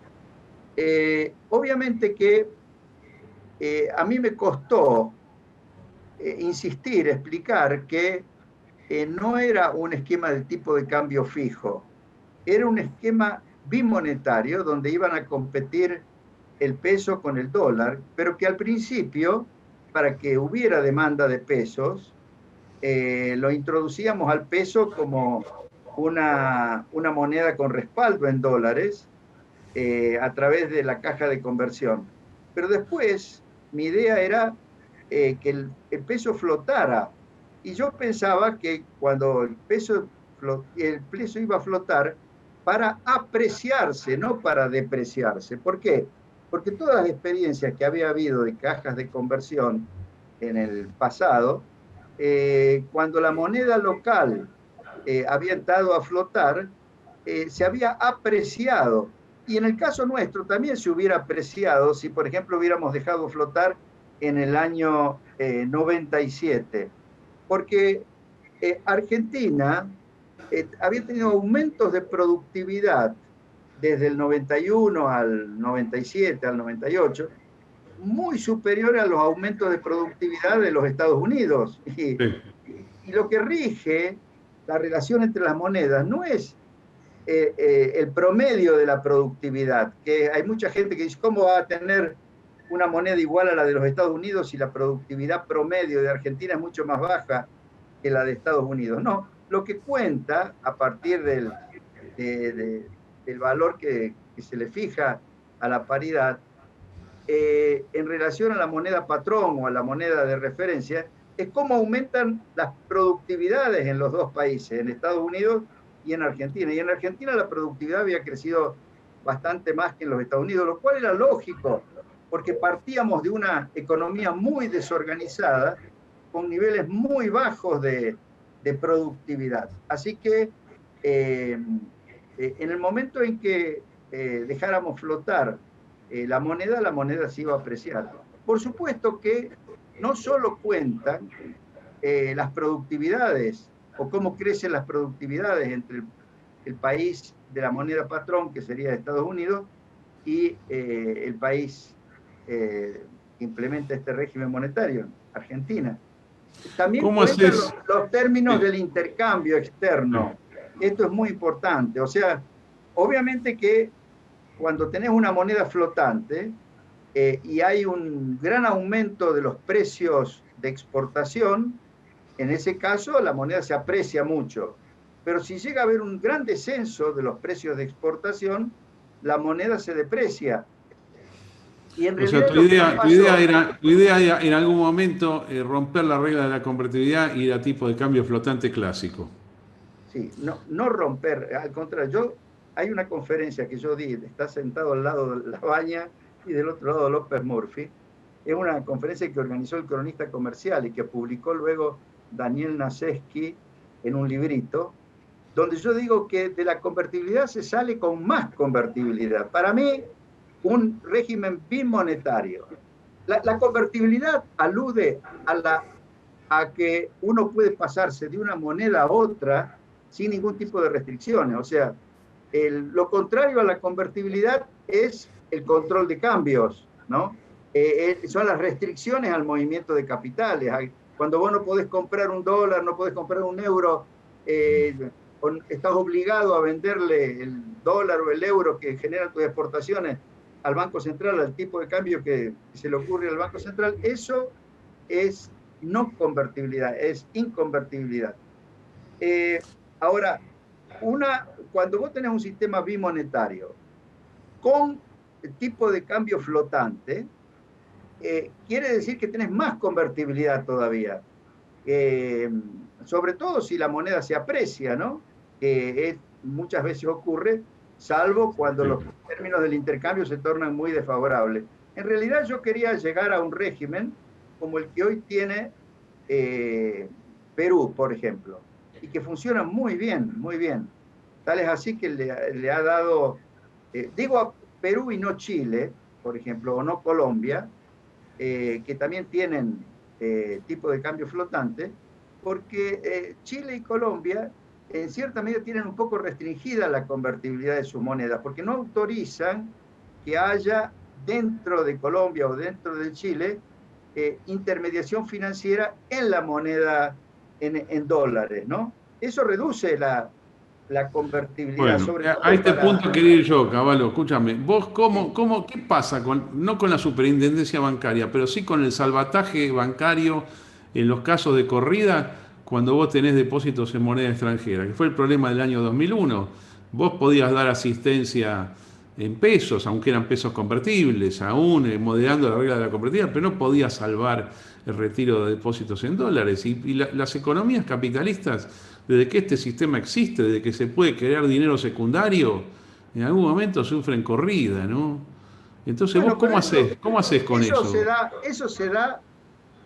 Obviamente que a mí me costó insistir, explicar que no era un esquema de tipo de cambio fijo, era un esquema bimonetario donde iban a competir el peso con el dólar, pero que al principio, para que hubiera demanda de pesos, lo introducíamos al peso como una moneda con respaldo en dólares a través de la caja de conversión. Pero después mi idea era que el peso flotara. Y yo pensaba que cuando el peso iba a flotar para apreciarse, no para depreciarse. ¿Por qué? Porque todas las experiencias que había habido de cajas de conversión en el pasado, cuando la moneda local había estado a flotar, se había apreciado. Y en el caso nuestro también se hubiera apreciado si, por ejemplo, hubiéramos dejado flotar en el año 97, porque Argentina había tenido aumentos de productividad desde el 91 al 97, al 98, muy superiores a los aumentos de productividad de los Estados Unidos. Sí. Y lo que rige la relación entre las monedas no es el promedio de la productividad, que hay mucha gente que dice, ¿cómo va a tener una moneda igual a la de los Estados Unidos si la productividad promedio de Argentina es mucho más baja que la de Estados Unidos? No, lo que cuenta a partir del valor que se le fija a la paridad en relación a la moneda patrón o a la moneda de referencia es cómo aumentan las productividades en los dos países, en Estados Unidos y en Argentina. Y en Argentina la productividad había crecido bastante más que en los Estados Unidos, lo cual era lógico, porque partíamos de una economía muy desorganizada, con niveles muy bajos de productividad. Así que En el momento en que dejáramos flotar la moneda se iba a apreciar. Por supuesto que no solo cuentan las productividades o cómo crecen las productividades entre el país de la moneda patrón, que sería Estados Unidos, y el país que implementa este régimen monetario, Argentina. También ¿Cómo cuentan haces? los términos del intercambio externo. Esto es muy importante. O sea, obviamente que cuando tenés una moneda flotante y hay un gran aumento de los precios de exportación, en ese caso la moneda se aprecia mucho. Pero si llega a haber un gran descenso de los precios de exportación, la moneda se deprecia. Y en O sea, realidad lo que nos pasó, tu idea era en algún momento romper la regla de la convertibilidad y ir a tipo de cambio flotante clásico. sí, no, no romper, al contrario, hay una conferencia que yo di, está sentado al lado de La Baña y del otro lado López Murphy, es una conferencia que organizó el cronista comercial y que publicó luego Daniel Naseski en un librito, donde yo digo que de la convertibilidad se sale con más convertibilidad. Para mí, un régimen bimonetario. La convertibilidad alude a que uno puede pasarse de una moneda a otra sin ningún tipo de restricciones. O sea, lo contrario a la convertibilidad es el control de cambios, ¿no? Son las restricciones al movimiento de capitales. Cuando vos no podés comprar un dólar, no podés comprar un euro, estás obligado a venderle el dólar o el euro que generan tus exportaciones al Banco Central, al tipo de cambio que se le ocurre al Banco Central. Eso es no convertibilidad, es inconvertibilidad. Ahora, cuando vos tenés un sistema bimonetario con el tipo de cambio flotante, quiere decir que tenés más convertibilidad todavía. Sobre todo si la moneda se aprecia, ¿no? Que muchas veces ocurre, salvo cuando Sí. los términos del intercambio se tornan muy desfavorables. En realidad yo quería llegar a un régimen como el que hoy tiene Perú, por ejemplo, y que funciona muy bien, muy bien. Tal es así que le ha dado, digo a Perú y no Chile, por ejemplo, o no Colombia, que también tienen tipo de cambio flotante, porque Chile y Colombia en cierta medida tienen un poco restringida la convertibilidad de sus monedas, porque no autorizan que haya dentro de Colombia o dentro de Chile intermediación financiera en la moneda en dólares, ¿no? Eso reduce la convertibilidad, Bueno, sobre a todo este para... punto quería ir yo, Caballo, escúchame. ¿Vos Sí. qué pasa no con la superintendencia bancaria, pero sí con el salvataje bancario en los casos de corrida cuando vos tenés depósitos en moneda extranjera? Que fue el problema del año 2001. Vos podías dar asistencia en pesos, aunque eran pesos convertibles, aún moderando la regla de la convertibilidad, pero no podías salvar el retiro de depósitos en dólares. Y las economías capitalistas, desde que este sistema existe, desde que se puede crear dinero secundario, en algún momento sufren corrida, ¿no? Entonces, ¿vos Bueno, pero cómo haces con eso? eso se da,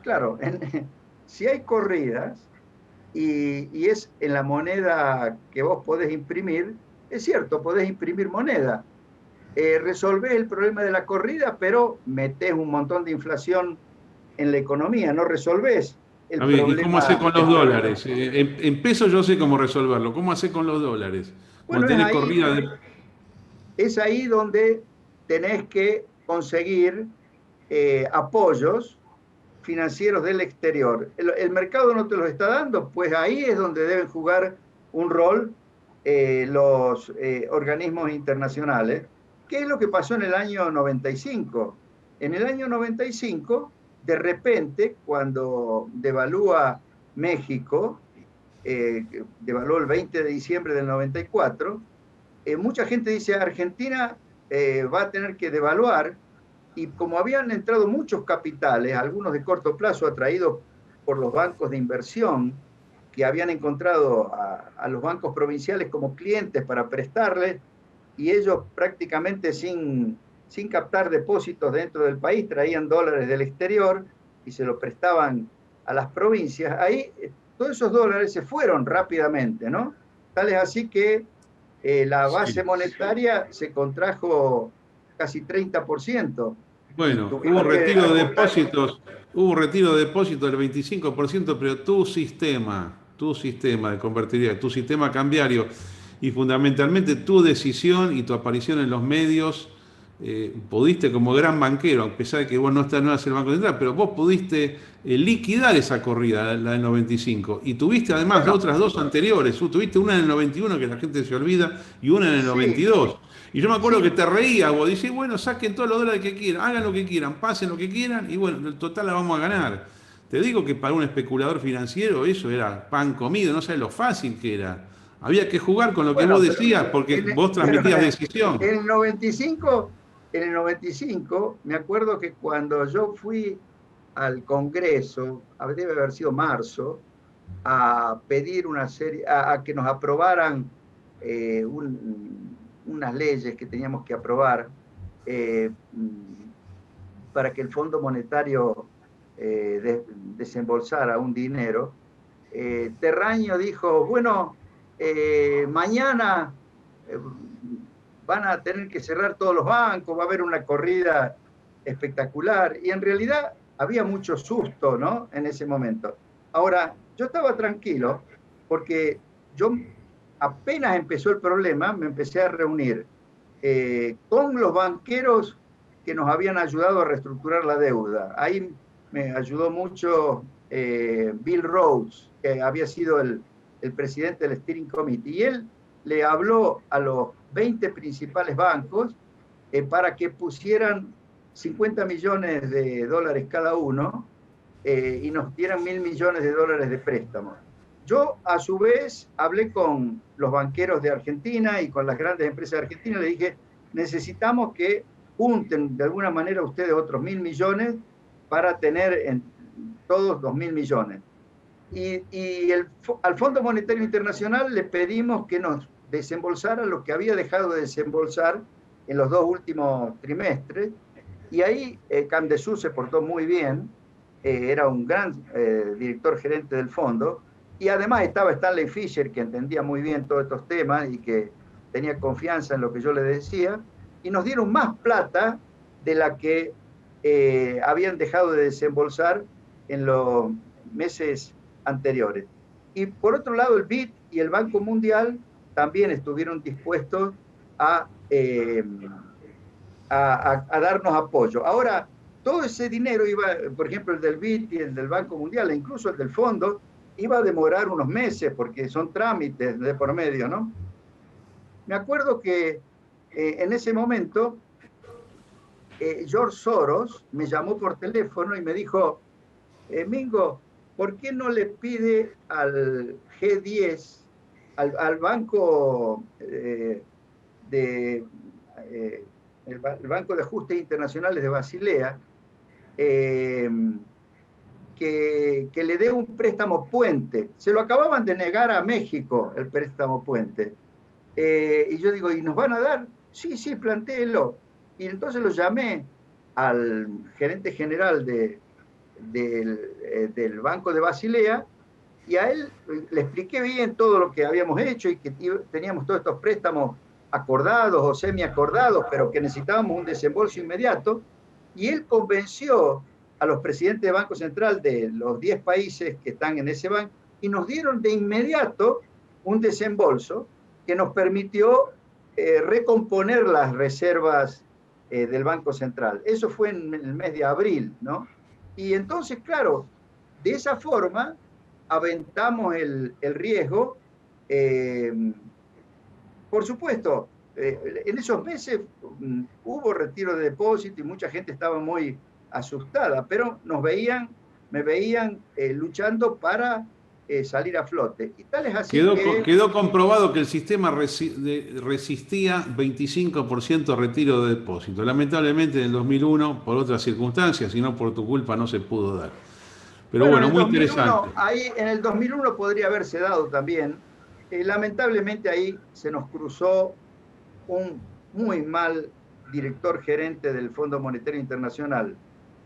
claro, si hay corridas y es en la moneda que vos podés imprimir, es cierto, podés imprimir moneda. Resolvés el problema de la corrida, pero metés un montón de inflación en la economía, no resolvés Está el bien, ¿y cómo haces problema. con los dólares? En pesos yo sé cómo resolverlo. ¿Cómo haces con los dólares? Cuando Bueno, tenés corrida de... es ahí donde tenés que conseguir apoyos financieros del exterior. El mercado no te los está dando, pues ahí es donde deben jugar un rol los organismos internacionales. ¿Qué es lo que pasó en el año 95? En el año 95, de repente, cuando devalúa México, devaluó el 20 de diciembre del 94, mucha gente dice Argentina va a tener que devaluar y como habían entrado muchos capitales, algunos de corto plazo atraídos por los bancos de inversión que habían encontrado a los bancos provinciales como clientes para prestarles y ellos prácticamente sin captar depósitos dentro del país traían dólares del exterior y se los prestaban a las provincias. Ahí todos esos dólares se fueron rápidamente, ¿no? Tal es así que La base Sí. monetaria se contrajo casi 30% y Bueno, tuvimos que ajustar. hubo un retiro de depósitos del 25%, pero tu sistema de convertibilidad, tu sistema cambiario y fundamentalmente tu decisión y tu aparición en los medios, pudiste como gran banquero, a pesar de que vos no eras el Banco Central, pero vos pudiste liquidar esa corrida, la del 95, y tuviste además Bueno, otras dos anteriores, tuviste una en el 91 que la gente se olvida y una en el sí, 92. Y yo me acuerdo que sí, te reías, vos decís, bueno, saquen todos los dólares que quieran, hagan lo que quieran, pasen lo que quieran, y bueno, en el total la vamos a ganar. Te digo que para un especulador financiero eso era pan comido, no sabes lo fácil que era. Había que jugar con lo que vos bueno, pero decías, porque vos pero transmitías decisión. en el 95, me acuerdo que cuando yo fui al Congreso, debe haber sido marzo, a pedir una serie, a que nos aprobaran unas leyes que teníamos que aprobar eh, para que el Fondo Monetario desembolsara un dinero. Terraño dijo, bueno, mañana eh, van a tener que cerrar todos los bancos, va a haber una corrida espectacular, y en realidad había mucho susto, ¿no? En ese momento. Ahora, yo estaba tranquilo porque yo apenas empezó el problema, me empecé a reunir con los banqueros que nos habían ayudado a reestructurar la deuda. Ahí me ayudó mucho Bill Rhodes, que había sido el presidente del Steering Committee, y él le habló a los 20 principales bancos para que pusieran 50 millones de dólares cada uno y nos dieran 1.000 millones de dólares de préstamos. Yo, a su vez, hablé con los banqueros de Argentina y con las grandes empresas de Argentina, le dije, necesitamos que junten de alguna manera ustedes otros 1.000 millones para tener en todos 2.000 millones. Al Fondo Monetario Internacional le pedimos que nos desembolsara lo que había dejado de desembolsar en los 2 últimos trimestres, y ahí Camdesú se portó muy bien, era un gran director gerente del fondo, y además estaba Stanley Fischer, que entendía muy bien todos estos temas y que tenía confianza en lo que yo le decía, y nos dieron más plata de la que habían dejado de desembolsar en los meses anteriores. Y por otro lado, el BID y el Banco Mundial también estuvieron dispuestos a, eh, a darnos apoyo. Ahora, todo ese dinero iba, por ejemplo, el del BID y el del Banco Mundial, e incluso el del fondo, iba a demorar unos meses porque son trámites de por medio, ¿no? Me acuerdo que en ese momento George Soros me llamó por teléfono y me dijo, Mingo, ¿por qué no le pide al G10, al Banco de el Banco de Ajustes Internacionales de Basilea, eh, que le dé un préstamo puente? Se lo acababan de negar a México, el préstamo puente. Y yo digo, ¿y nos van a dar? Sí, sí, plantéelo. Y entonces lo llamé al gerente general del Banco de Basilea, y a él le expliqué bien todo lo que habíamos hecho y que teníamos todos estos préstamos acordados o semi-acordados, pero que necesitábamos un desembolso inmediato, y él convenció a los presidentes de Banco Central de los 10 países que están en ese banco, y nos dieron de inmediato un desembolso que nos permitió recomponer las reservas del Banco Central. Eso fue en el mes de abril, ¿no? Y entonces, claro, de esa forma aventamos el riesgo. Eh, por supuesto, en esos meses hubo retiro de depósito y mucha gente estaba muy asustada, pero me veían luchando para salir a flote. Y tal es así que, Quedó comprobado que el sistema resistía 25% retiro de depósito. Lamentablemente en el 2001, por otras circunstancias, y no por tu culpa, no se pudo dar. Pero bueno, bueno, muy interesante. en el 2001 podría haberse dado también. Lamentablemente ahí se nos cruzó un muy mal director gerente del Fondo Monetario Internacional,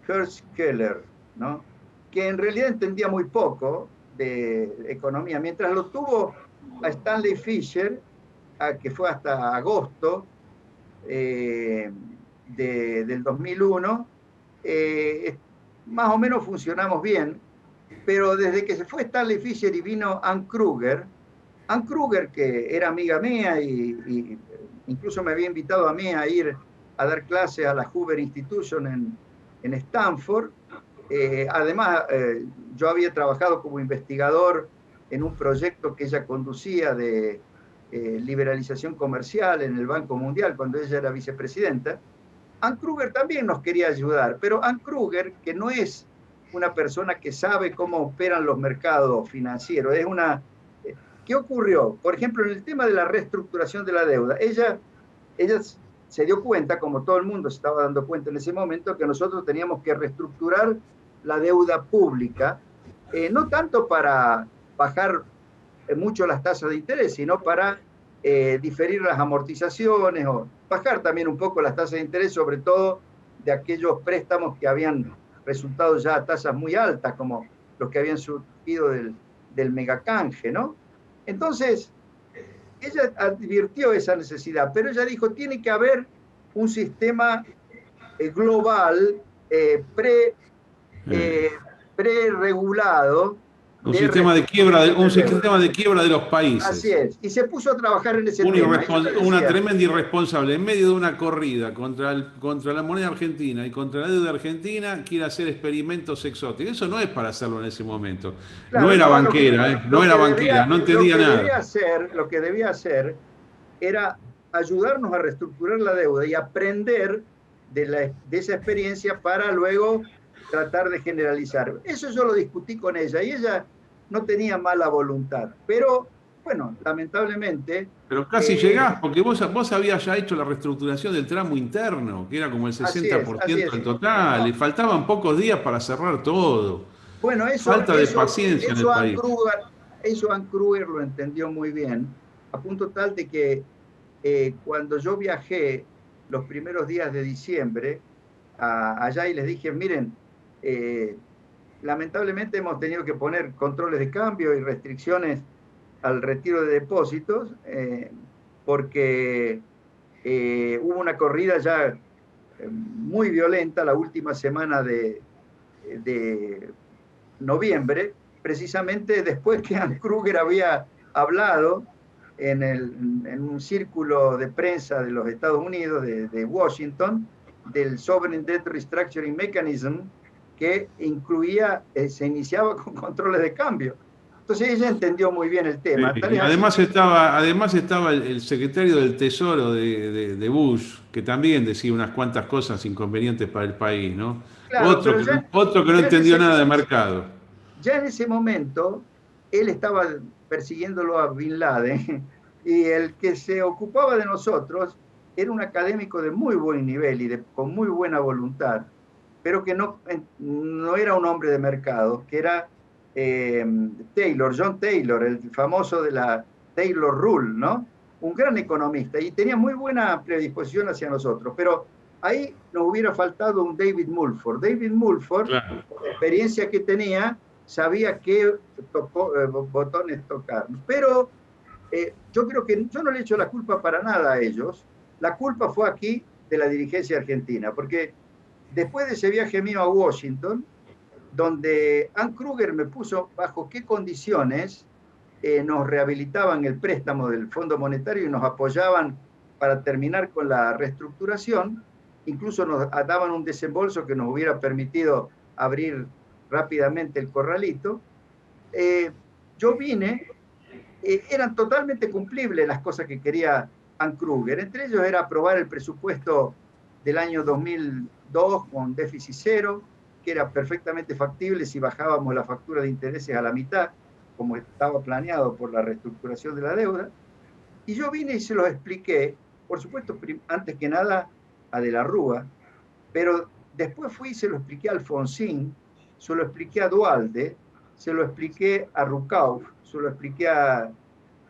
Hertz Keller, ¿no? Que en realidad entendía muy poco de economía. Mientras lo tuvo a Stanley Fischer, que fue hasta agosto eh, del 2001, eh, más o menos funcionamos bien, pero desde que se fue Stanley Fischer y vino Ann Kruger, que era amiga mía y incluso me había invitado a mí a ir a dar clases a la Hoover Institution en Stanford. Además, yo había trabajado como investigador en un proyecto que ella conducía de liberalización comercial en el Banco Mundial cuando ella era vicepresidenta. Ann Kruger también nos quería ayudar, pero Ann Kruger, que no es una persona que sabe cómo operan los mercados financieros, es una... ¿Qué ocurrió? Por ejemplo, en el tema de la reestructuración de la deuda, ella se dio cuenta, como todo el mundo se estaba dando cuenta en ese momento, que nosotros teníamos que reestructurar la deuda pública, no tanto para bajar mucho las tasas de interés, sino para diferir las amortizaciones o bajar también un poco las tasas de interés, sobre todo de aquellos préstamos que habían resultado ya a tasas muy altas, como los que habían surgido del megacanje, ¿no? Entonces, ella advirtió esa necesidad, pero ella dijo, tiene que haber un sistema global Eh, pre-regulado un de deuda. sistema de quiebra de los Así países. es. Y se puso a trabajar en ese tema. Y yo le Una decía, tremenda irresponsable. En medio de una corrida contra la moneda argentina y contra la deuda argentina, quiere hacer experimentos exóticos. Eso no es para hacerlo en ese momento. No claro, era no, banquera, ¿eh? No era banquera, no entendía nada. lo que debía hacer era ayudarnos a reestructurar la deuda y aprender de esa experiencia para luego tratar de generalizar. Eso yo lo discutí con ella y ella no tenía mala voluntad, pero bueno, lamentablemente, Pero casi llegás, porque vos habías ya hecho la reestructuración del tramo interno, que era como el así 60% es. del total, y No, faltaban pocos días para cerrar todo. bueno, Falta de paciencia en el país. Eso Ann Kruger lo entendió muy bien, a punto tal de que cuando yo viajé los primeros días de diciembre allá y les dije, miren, eh, lamentablemente hemos tenido que poner controles de cambio y restricciones al retiro de depósitos porque hubo una corrida ya muy violenta la última semana de noviembre, precisamente después que Ann Kruger había hablado en un círculo de prensa de los Estados Unidos, de Washington, del Sovereign Debt Restructuring Mechanism, que incluía, se iniciaba con controles de cambio. Entonces ella entendió muy bien el Sí, tema. Tal y es así que, además estaba el secretario del Tesoro de Bush, que también decía unas cuantas cosas inconvenientes para el país, ¿no? claro, pero Otro que no ya en entendió ese, nada de mercado. ya en ese momento, él estaba persiguiéndolo a Bin Laden y el que se ocupaba de nosotros era un académico de muy buen nivel y con muy buena voluntad, pero que no era un hombre de mercado, que era John Taylor, el famoso de la Taylor Rule, ¿no? Un gran economista y tenía muy buena predisposición hacia nosotros, pero ahí nos hubiera faltado un David Mulford. David Mulford, Claro. por la experiencia que tenía, sabía qué botones tocar. Pero yo creo que yo no le echo la culpa para nada a ellos. La culpa fue aquí de la dirigencia argentina, porque después de ese viaje mío a Washington, donde Ann Kruger me puso bajo qué condiciones nos rehabilitaban el préstamo del Fondo Monetario y nos apoyaban para terminar con la reestructuración, incluso nos daban un desembolso que nos hubiera permitido abrir rápidamente el corralito. Eh, yo vine, eran totalmente cumplibles las cosas que quería Ann Kruger, entre ellos era aprobar el presupuesto del año 2002 con déficit cero, que era perfectamente factible si bajábamos la factura de intereses a la mitad, como estaba planeado por la reestructuración de la deuda. Y yo vine y se los expliqué, por supuesto, antes que nada a De la Rúa, pero después fui y se lo expliqué a Alfonsín, se lo expliqué a Dualde, se lo expliqué a Rucauf, se lo expliqué a,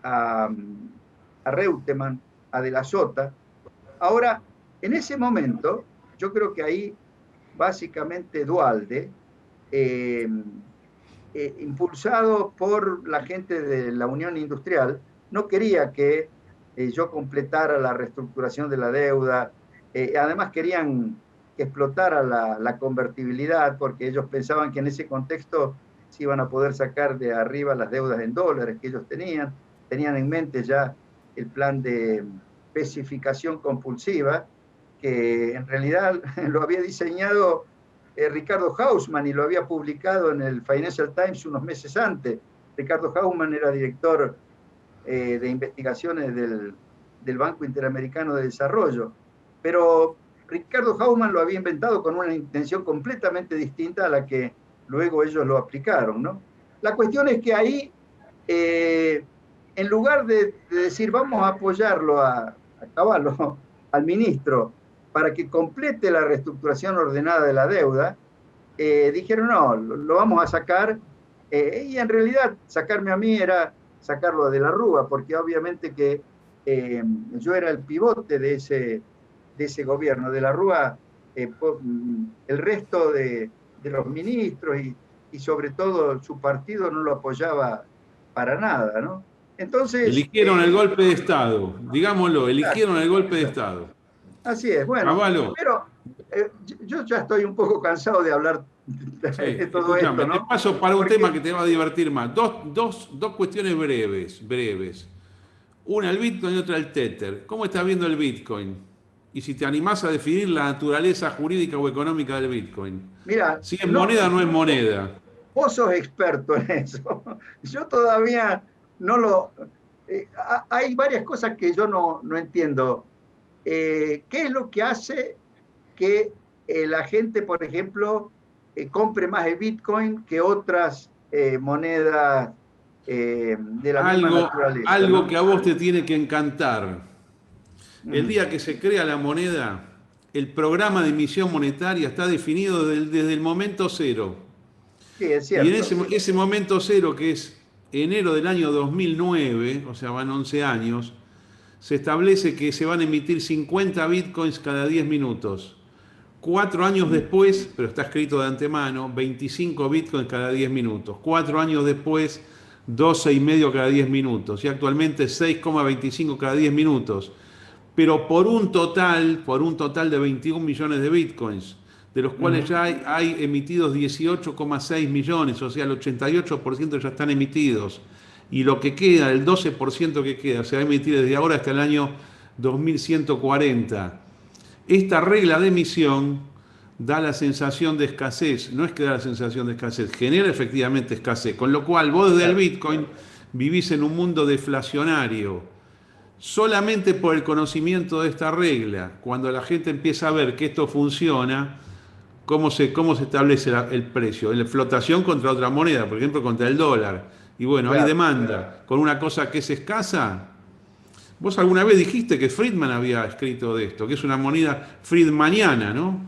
a Reutemann, a De la Sota. Ahora, en ese momento, yo creo que ahí básicamente Dualde, eh, impulsado por la gente de la Unión Industrial, no quería que yo completara la reestructuración de la deuda. Además querían que explotara la convertibilidad porque ellos pensaban que en ese contexto se iban a poder sacar de arriba las deudas en dólares que ellos tenían en mente ya el plan de especificación compulsiva, que en realidad lo había diseñado Ricardo Hausmann y lo había publicado en el Financial Times unos meses antes. Ricardo Hausmann era director de investigaciones del Banco Interamericano de Desarrollo, pero Ricardo Hausmann lo había inventado con una intención completamente distinta a la que luego ellos lo aplicaron, ¿no? La cuestión es que ahí, en lugar de decir vamos a apoyarlo a Cavallo, al ministro, para que complete la reestructuración ordenada de la deuda, dijeron no, lo vamos a sacar, y en realidad sacarme a mí era sacarlo de la Rúa, porque obviamente que yo era el pivote de ese gobierno. De la Rúa, el resto de los ministros y sobre todo su partido no lo apoyaba para nada, ¿no? Entonces... Eligieron el golpe de Estado, digámoslo, eligieron el golpe de Estado. Así es, bueno, Cavallo. pero yo ya estoy un poco cansado de hablar de todo esto, ¿no? Te paso para un tema que te va a divertir más. Dos cuestiones breves. Una el Bitcoin y otra el Tether. ¿Cómo estás viendo el Bitcoin? Y si te animás a definir la naturaleza jurídica o económica del Bitcoin. Mira, si es moneda o no es moneda. Vos sos experto en eso. Yo todavía no lo... hay varias cosas que yo no entiendo. ¿Qué es lo que hace que la gente, por ejemplo, compre más el Bitcoin que otras monedas de la misma naturaleza? Algo, ¿no? Que a vos te tiene que encantar. El día que se crea la moneda, el programa de emisión monetaria está definido desde el momento cero. Sí, es cierto. Y en ese momento cero, que es enero del año 2009, o sea, van 11 años, se establece que se van a emitir 50 bitcoins cada 10 minutos. 4 años después, pero está escrito de antemano, 25 bitcoins cada 10 minutos. 4 años después, 12,5 cada 10 minutos. Y actualmente 6,25 cada 10 minutos. Pero por un total de 21 millones de bitcoins, de los cuales ya hay emitidos 18,6 millones, o sea, el 88% ya están emitidos. Y lo que queda, el 12% que queda, se va a emitir desde ahora hasta el año 2140. Esta regla de emisión da la sensación de escasez. No es que da la sensación de escasez, genera efectivamente escasez. Con lo cual, vos desde el Bitcoin vivís en un mundo deflacionario. Solamente por el conocimiento de esta regla, cuando la gente empieza a ver que esto funciona, cómo se establece el precio, la flotación contra otra moneda, por ejemplo contra el dólar. Y bueno, hay demanda con una cosa que es escasa. Vos alguna vez dijiste que Friedman había escrito de esto, que es una moneda friedmaniana, ¿no?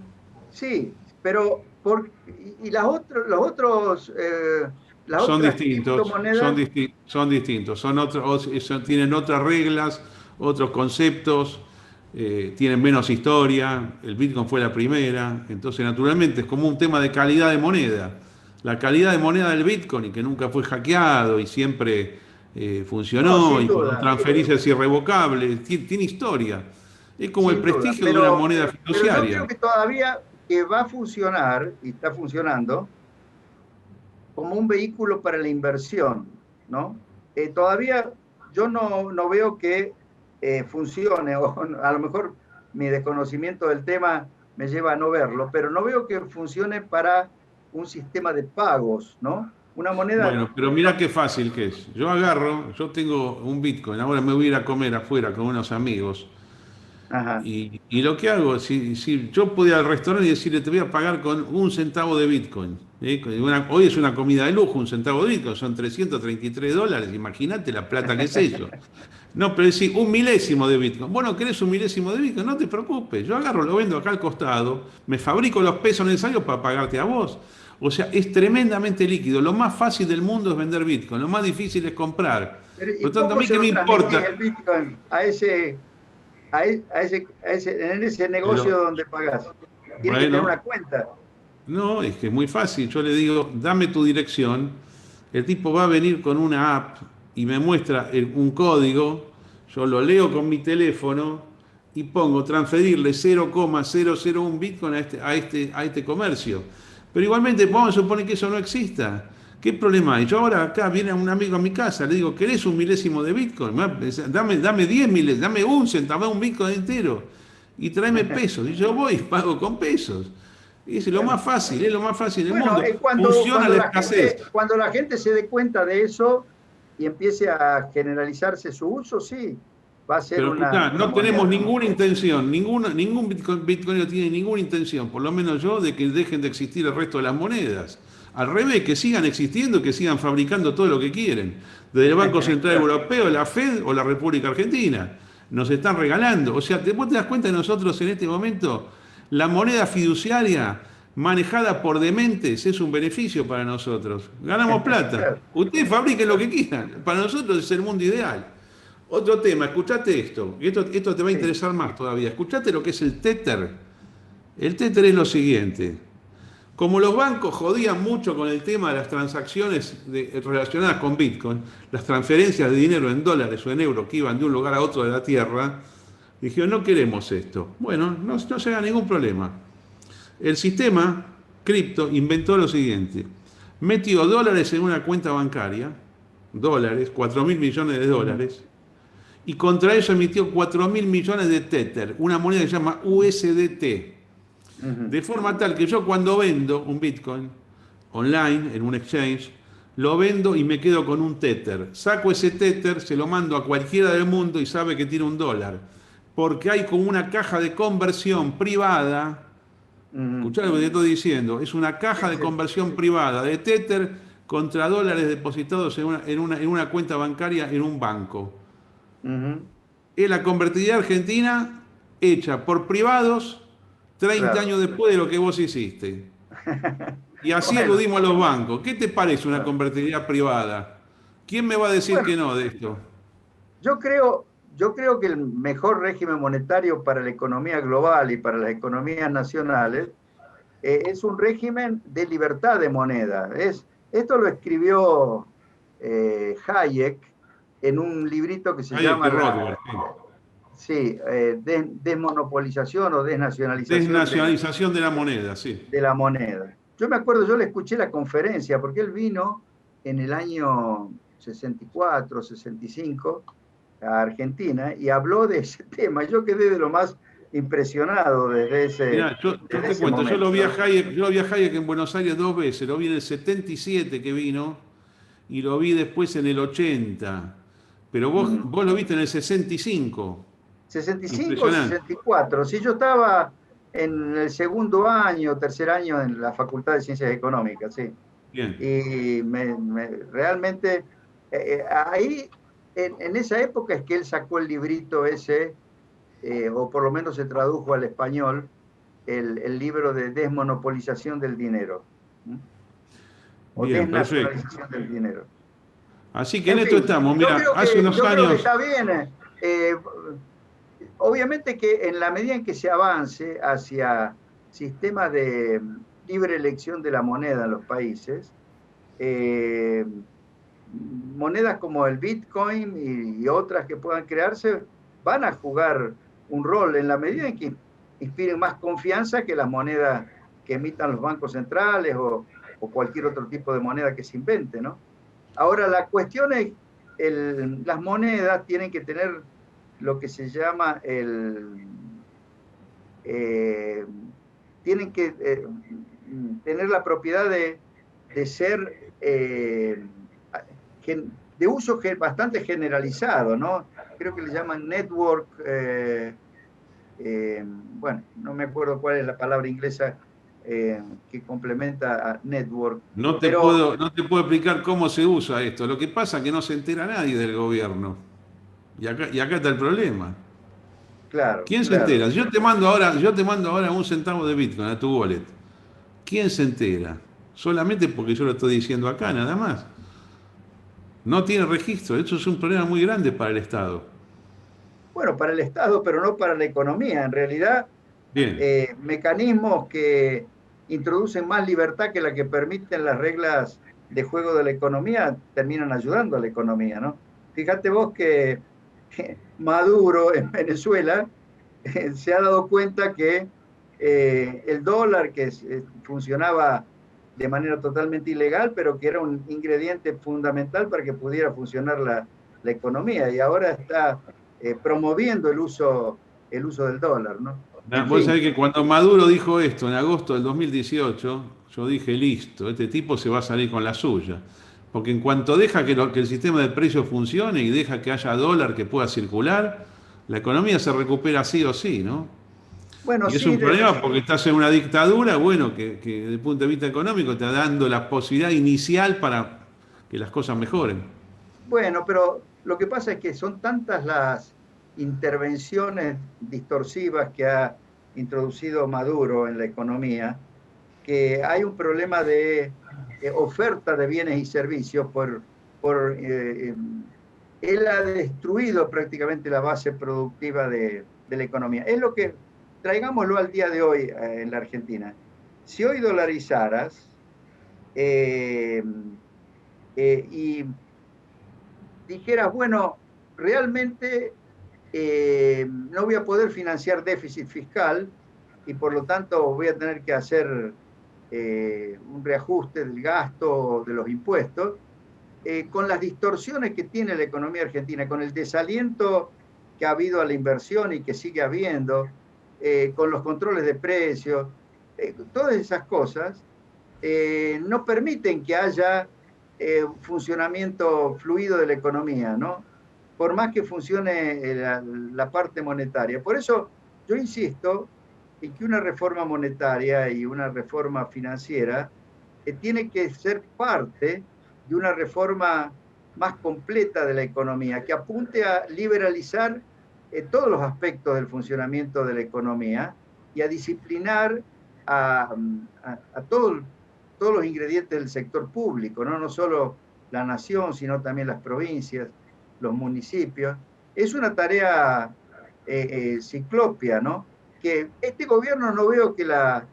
Sí, pero los otros son distintos, tienen otras reglas, otros conceptos, tienen menos historia. El Bitcoin fue la primera, entonces naturalmente es como un tema de calidad de moneda. La calidad de moneda del Bitcoin, y que nunca fue hackeado y siempre funcionó, y con transferencias irrevocables, tiene historia. Es como el prestigio de una moneda fiduciaria. Pero yo creo que todavía que va a funcionar, y está funcionando, como un vehículo para la inversión, ¿no? Todavía yo no veo que funcione, o a lo mejor mi desconocimiento del tema me lleva a no verlo, pero no veo que funcione para un sistema de pagos, ¿no? Una moneda... Bueno, pero mira qué fácil que es. Yo tengo un Bitcoin, ahora me voy a ir a comer afuera con unos amigos. Ajá. Y lo que hago, si yo puedo ir al restaurante y decirle, te voy a pagar con 1 centavo de Bitcoin. Hoy es una comida de lujo, 1 centavo de Bitcoin, son $333, imagínate la plata que es eso. No, pero decir 1 milésimo de Bitcoin. Bueno, ¿querés 1 milésimo de Bitcoin? No te preocupes, yo agarro, lo vendo acá al costado, me fabrico los pesos necesarios para pagarte a vos. O sea, es tremendamente líquido. Lo más fácil del mundo es vender Bitcoin, lo más difícil es comprar. Pero, por lo tanto, a mí qué me importa. El Bitcoin en ese negocio donde pagás. Tiene que tener una cuenta. No, es que es muy fácil. Yo le digo, dame tu dirección. El tipo va a venir con una app y me muestra un código. Yo lo leo con mi teléfono y pongo transferirle 0,001 Bitcoin a este comercio. Pero igualmente vamos a suponer que eso no exista. ¿Qué problema hay? Yo ahora acá viene un amigo a mi casa, le digo, ¿querés un milésimo de Bitcoin? Dame 10 miles, dame un centavo, un Bitcoin entero y tráeme pesos. Y yo voy y pago con pesos. Y es lo Bueno, más fácil, es lo más fácil del bueno, mundo. Funciona la escasez. cuando la gente se dé cuenta de eso y empiece a generalizarse su uso, sí, va a ser Pero escuchá, una no tenemos moneda. ninguna intención, ningún Bitcoin no tiene ninguna intención, por lo menos yo, de que dejen de existir el resto de las monedas. Al revés, que sigan existiendo, que sigan fabricando todo lo que quieren. Desde el Banco Central Europeo, la Fed o la República Argentina. Nos están regalando. O sea, vos te das cuenta de nosotros en este momento, la moneda fiduciaria manejada por dementes es un beneficio para nosotros. Ganamos plata. Claro, Ustedes fabriquen lo que quieran. Para nosotros es el mundo ideal. Otro tema, escuchate esto, y esto te va a sí. interesar más todavía. Escuchate lo que es el Tether. El Tether es lo siguiente. Como los bancos jodían mucho con el tema de las transacciones relacionadas con Bitcoin, las transferencias de dinero en dólares o en euros que iban de un lugar a otro de la Tierra, dijeron, no queremos esto. Bueno, no se haga ningún problema. El sistema cripto inventó lo siguiente. Metió dólares en una cuenta bancaria, dólares, 4.000 millones de Ujú, dólares, y contra eso emitió 4.000 millones de Tether, una moneda que se llama USDT. ujú. De forma tal que yo cuando vendo un Bitcoin online, en un exchange, lo vendo y me quedo con un Tether. Saco ese Tether, se lo mando a cualquiera del mundo y sabe que tiene un dólar. Porque hay como una caja de conversión privada. Ujú. Escuchá lo que te estoy diciendo. Es una caja Sí, de sí. conversión privada de Tether contra dólares depositados en una cuenta bancaria en un banco. Ujú. Es la convertibilidad argentina hecha por privados 30 Claro. años después de lo que vos hiciste. Y así Bueno, eludimos a los bancos. ¿Qué te parece una claro. convertibilidad privada? ¿Quién me va a decir Bueno, que no de esto? yo creo que el mejor régimen monetario para la economía global y para las economías nacionales es un régimen de libertad de moneda. Esto lo escribió Hayek en un librito que se Hayek y llama Rothbard, sí. sí, desmonopolización o desnacionalización Desnacionalización de la moneda, sí. de la moneda. Yo me acuerdo, yo le escuché la conferencia porque él vino en el año 64, 65 a Argentina y habló de ese tema. Yo quedé de lo más impresionado Mirá, yo desde te ese cuento, momento, ¿no? Yo lo vi a Hayek en Buenos Aires 2 veces, lo vi en el 77 que vino y lo vi después en el 80. Pero Mm. vos lo viste en el 65. 65 o Impresionante. 64. Si yo estaba en el segundo año, tercer año en la Facultad de Ciencias Económicas, sí. Bien. Y realmente ahí, en esa época es que él sacó el librito ese, o por lo menos se tradujo al español, el libro de desmonopolización del dinero, ¿m? O Bien, perfecto. desnacionalización del dinero. Así que en En esto fin, estamos. Mira, hace unos yo creo que años. está bien. Eh, Obviamente que en la medida en que se avance hacia sistemas de libre elección de la moneda en los países, eh, monedas como el Bitcoin y otras que puedan crearse van a jugar un rol en la medida en que inspiren más confianza que las monedas que emitan los bancos centrales o cualquier otro tipo de moneda que se invente, ¿no? Ahora, la cuestión es, las monedas tienen que tener lo que se llama eh, tienen que tener la propiedad de ser de uso bastante generalizado, ¿no? Creo que le llaman network, bueno, no me acuerdo cuál es la palabra inglesa que complementa a network, pero No te puedo explicar cómo se usa esto. Lo que pasa es que no se entera nadie del gobierno. Y acá está el problema. claro, ¿Quién se claro. entera? Yo te mando ahora un centavo de Bitcoin a tu wallet. ¿Quién se entera? Solamente porque yo lo estoy diciendo acá, nada más. No tiene registro. Eso es un problema muy grande para el Estado. Bueno, para el Estado, pero no para la economía. En realidad, Bien. mecanismos que introducen más libertad que la que permiten las reglas de juego de la economía terminan ayudando a la economía, ¿no? Fíjate vos que Maduro en Venezuela se ha dado cuenta que el dólar, que funcionaba de manera totalmente ilegal, pero que era un ingrediente fundamental para que pudiera funcionar la economía, y ahora está promoviendo el uso del dólar, ¿no? En Vos fin, sabés que cuando Maduro dijo esto en agosto del 2018, yo dije, listo, este tipo se va a salir con la suya. Porque en cuanto deja que el sistema de precios funcione y deja que haya dólar que pueda circular, la economía se recupera sí o sí, ¿no? bueno, Y es sí, un problema porque estás en una dictadura, bueno, que desde el punto de vista económico te está dando la posibilidad inicial para que las cosas mejoren. bueno, pero lo que pasa es que son tantas las intervenciones distorsivas que ha introducido Maduro en la economía, que hay un problema de oferta de bienes y servicios él ha destruido prácticamente la base productiva de la economía. Es lo que, traigámoslo al día de hoy en la Argentina. Si hoy dolarizaras eh, y dijeras, bueno, realmente no voy a poder financiar déficit fiscal y por lo tanto voy a tener que hacer un reajuste del gasto, de los impuestos, con las distorsiones que tiene la economía argentina, con el desaliento que ha habido a la inversión y que sigue habiendo, con los controles de precios, todas esas cosas no permiten que haya funcionamiento fluido de la economía, ¿no? Por más que funcione la parte monetaria. Por eso yo insisto en que una reforma monetaria y una reforma financiera tiene que ser parte de una reforma más completa de la economía, que apunte a liberalizar todos los aspectos del funcionamiento de la economía y a disciplinar a todos los ingredientes del sector público, ¿no? No solo la nación, sino también las provincias, los municipios. Es una tarea ciclopia, ¿no? Que este gobierno no veo que la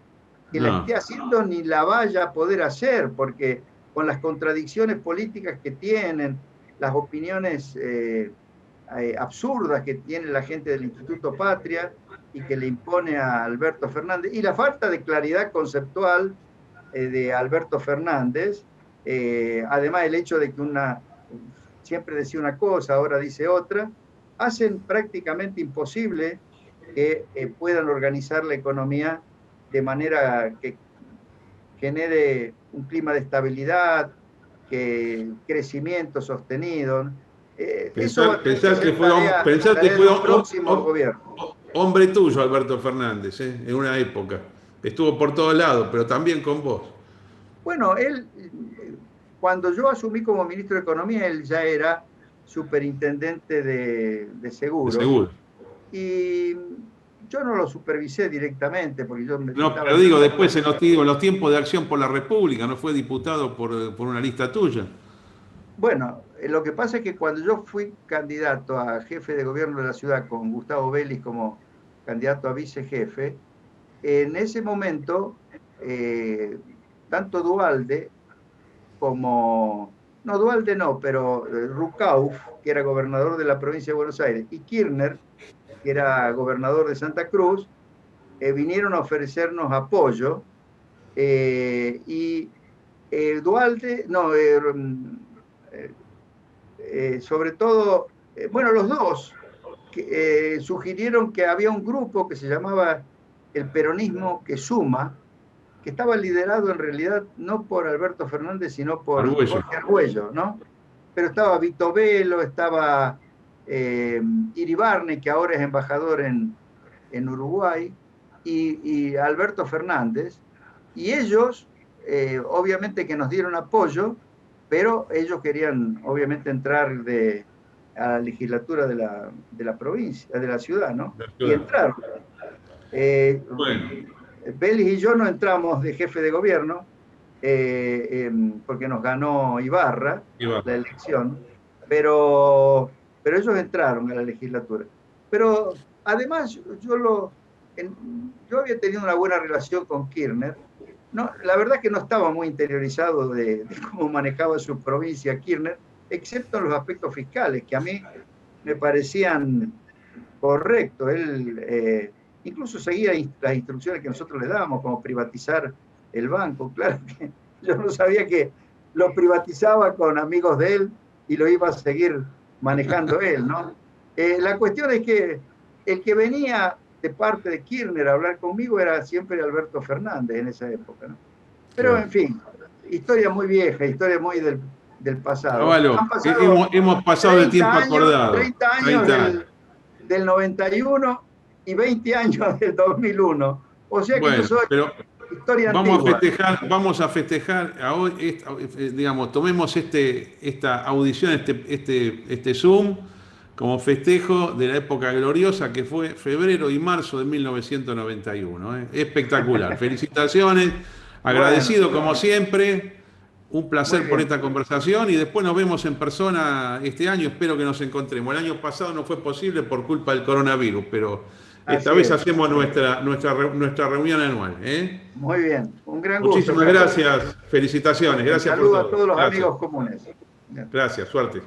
No. esté haciendo ni la vaya a poder hacer, porque con las contradicciones políticas que tienen, las opiniones absurdas que tiene la gente del Instituto Patria y que le impone a Alberto Fernández, y la falta de claridad conceptual de Alberto Fernández, además el hecho de que siempre decía una cosa, ahora dice otra, hacen prácticamente imposible que puedan organizar la economía de manera que genere un clima de estabilidad, que crecimiento sostenido. Eso va a tener que ser Pensá que tarea de fue un próximo gobierno. hombre tuyo, Alberto Fernández, en una época. Estuvo por todos lados, pero también con vos. Bueno, él, cuando yo asumí como ministro de Economía, él ya era superintendente de De seguros seguro. y yo no lo supervisé directamente porque yo No, estaba pero en digo, otra después cosa. en los tiempos de Acción por la República, ¿no fue diputado por una lista tuya? Bueno, lo que pasa es que cuando yo fui candidato a jefe de gobierno de la ciudad con Gustavo Vélez como candidato a vicejefe, en ese momento, tanto Dualde como, no, Dualde no, pero Rucauf, que era gobernador de la provincia de Buenos Aires, y Kirchner, que era gobernador de Santa Cruz, vinieron a ofrecernos apoyo y Dualde, no, sobre todo, bueno, los dos sugirieron que había un grupo que se llamaba el peronismo que suma, que estaba liderado en realidad no por Alberto Fernández, sino por Argüello. Jorge Argüello, ¿no? Pero estaba Vito Velo, estaba Iribarne, que ahora es embajador en Uruguay, y Alberto Fernández, y ellos, obviamente que nos dieron apoyo, pero ellos querían, obviamente, entrar a la legislatura de la provincia, de la ciudad, ¿no? Y entraron. Eh, Bueno, Vélez y yo no entramos de jefe de gobierno porque nos ganó Ibarra Iván. la elección, pero ellos entraron a la legislatura. Pero además yo había tenido una buena relación con Kirchner. No, la verdad que no estaba muy interiorizado de cómo manejaba su provincia Kirchner, excepto en los aspectos fiscales, que a mí me parecían correctos. Él incluso seguía las instrucciones que nosotros le dábamos, como privatizar el banco. Claro que yo no sabía que lo privatizaba con amigos de él y lo iba a seguir manejando él, ¿no? La cuestión es que el que venía de parte de Kirchner a hablar conmigo era siempre Alberto Fernández en esa época, ¿no? Pero Claro. en fin, historia muy vieja, historia muy del pasado. Caballo, Han pasado hemos pasado de 30 tiempo años, acordado. 30 años 30 años. del 91 y 20 años del 2001. O sea que yo Bueno, soy pero historia antigua. vamos a festejar, digamos, tomemos esta audición, este Zoom, como festejo de la época gloriosa que fue febrero y marzo de 1991. ¿Eh? Espectacular. Felicitaciones, Bueno, agradecido como siempre, un muy placer por bien. esta conversación y después nos vemos en persona este año, espero que nos encontremos. El año pasado no fue posible por culpa del coronavirus, pero esta Así vez es. hacemos nuestra reunión anual. ¿Eh? Muy bien. Un gran gusto, Muchísimas Carlos. gracias, felicitaciones, Un gracias por saludo a todo. todos los Gracias, amigos comunes. gracias, suerte.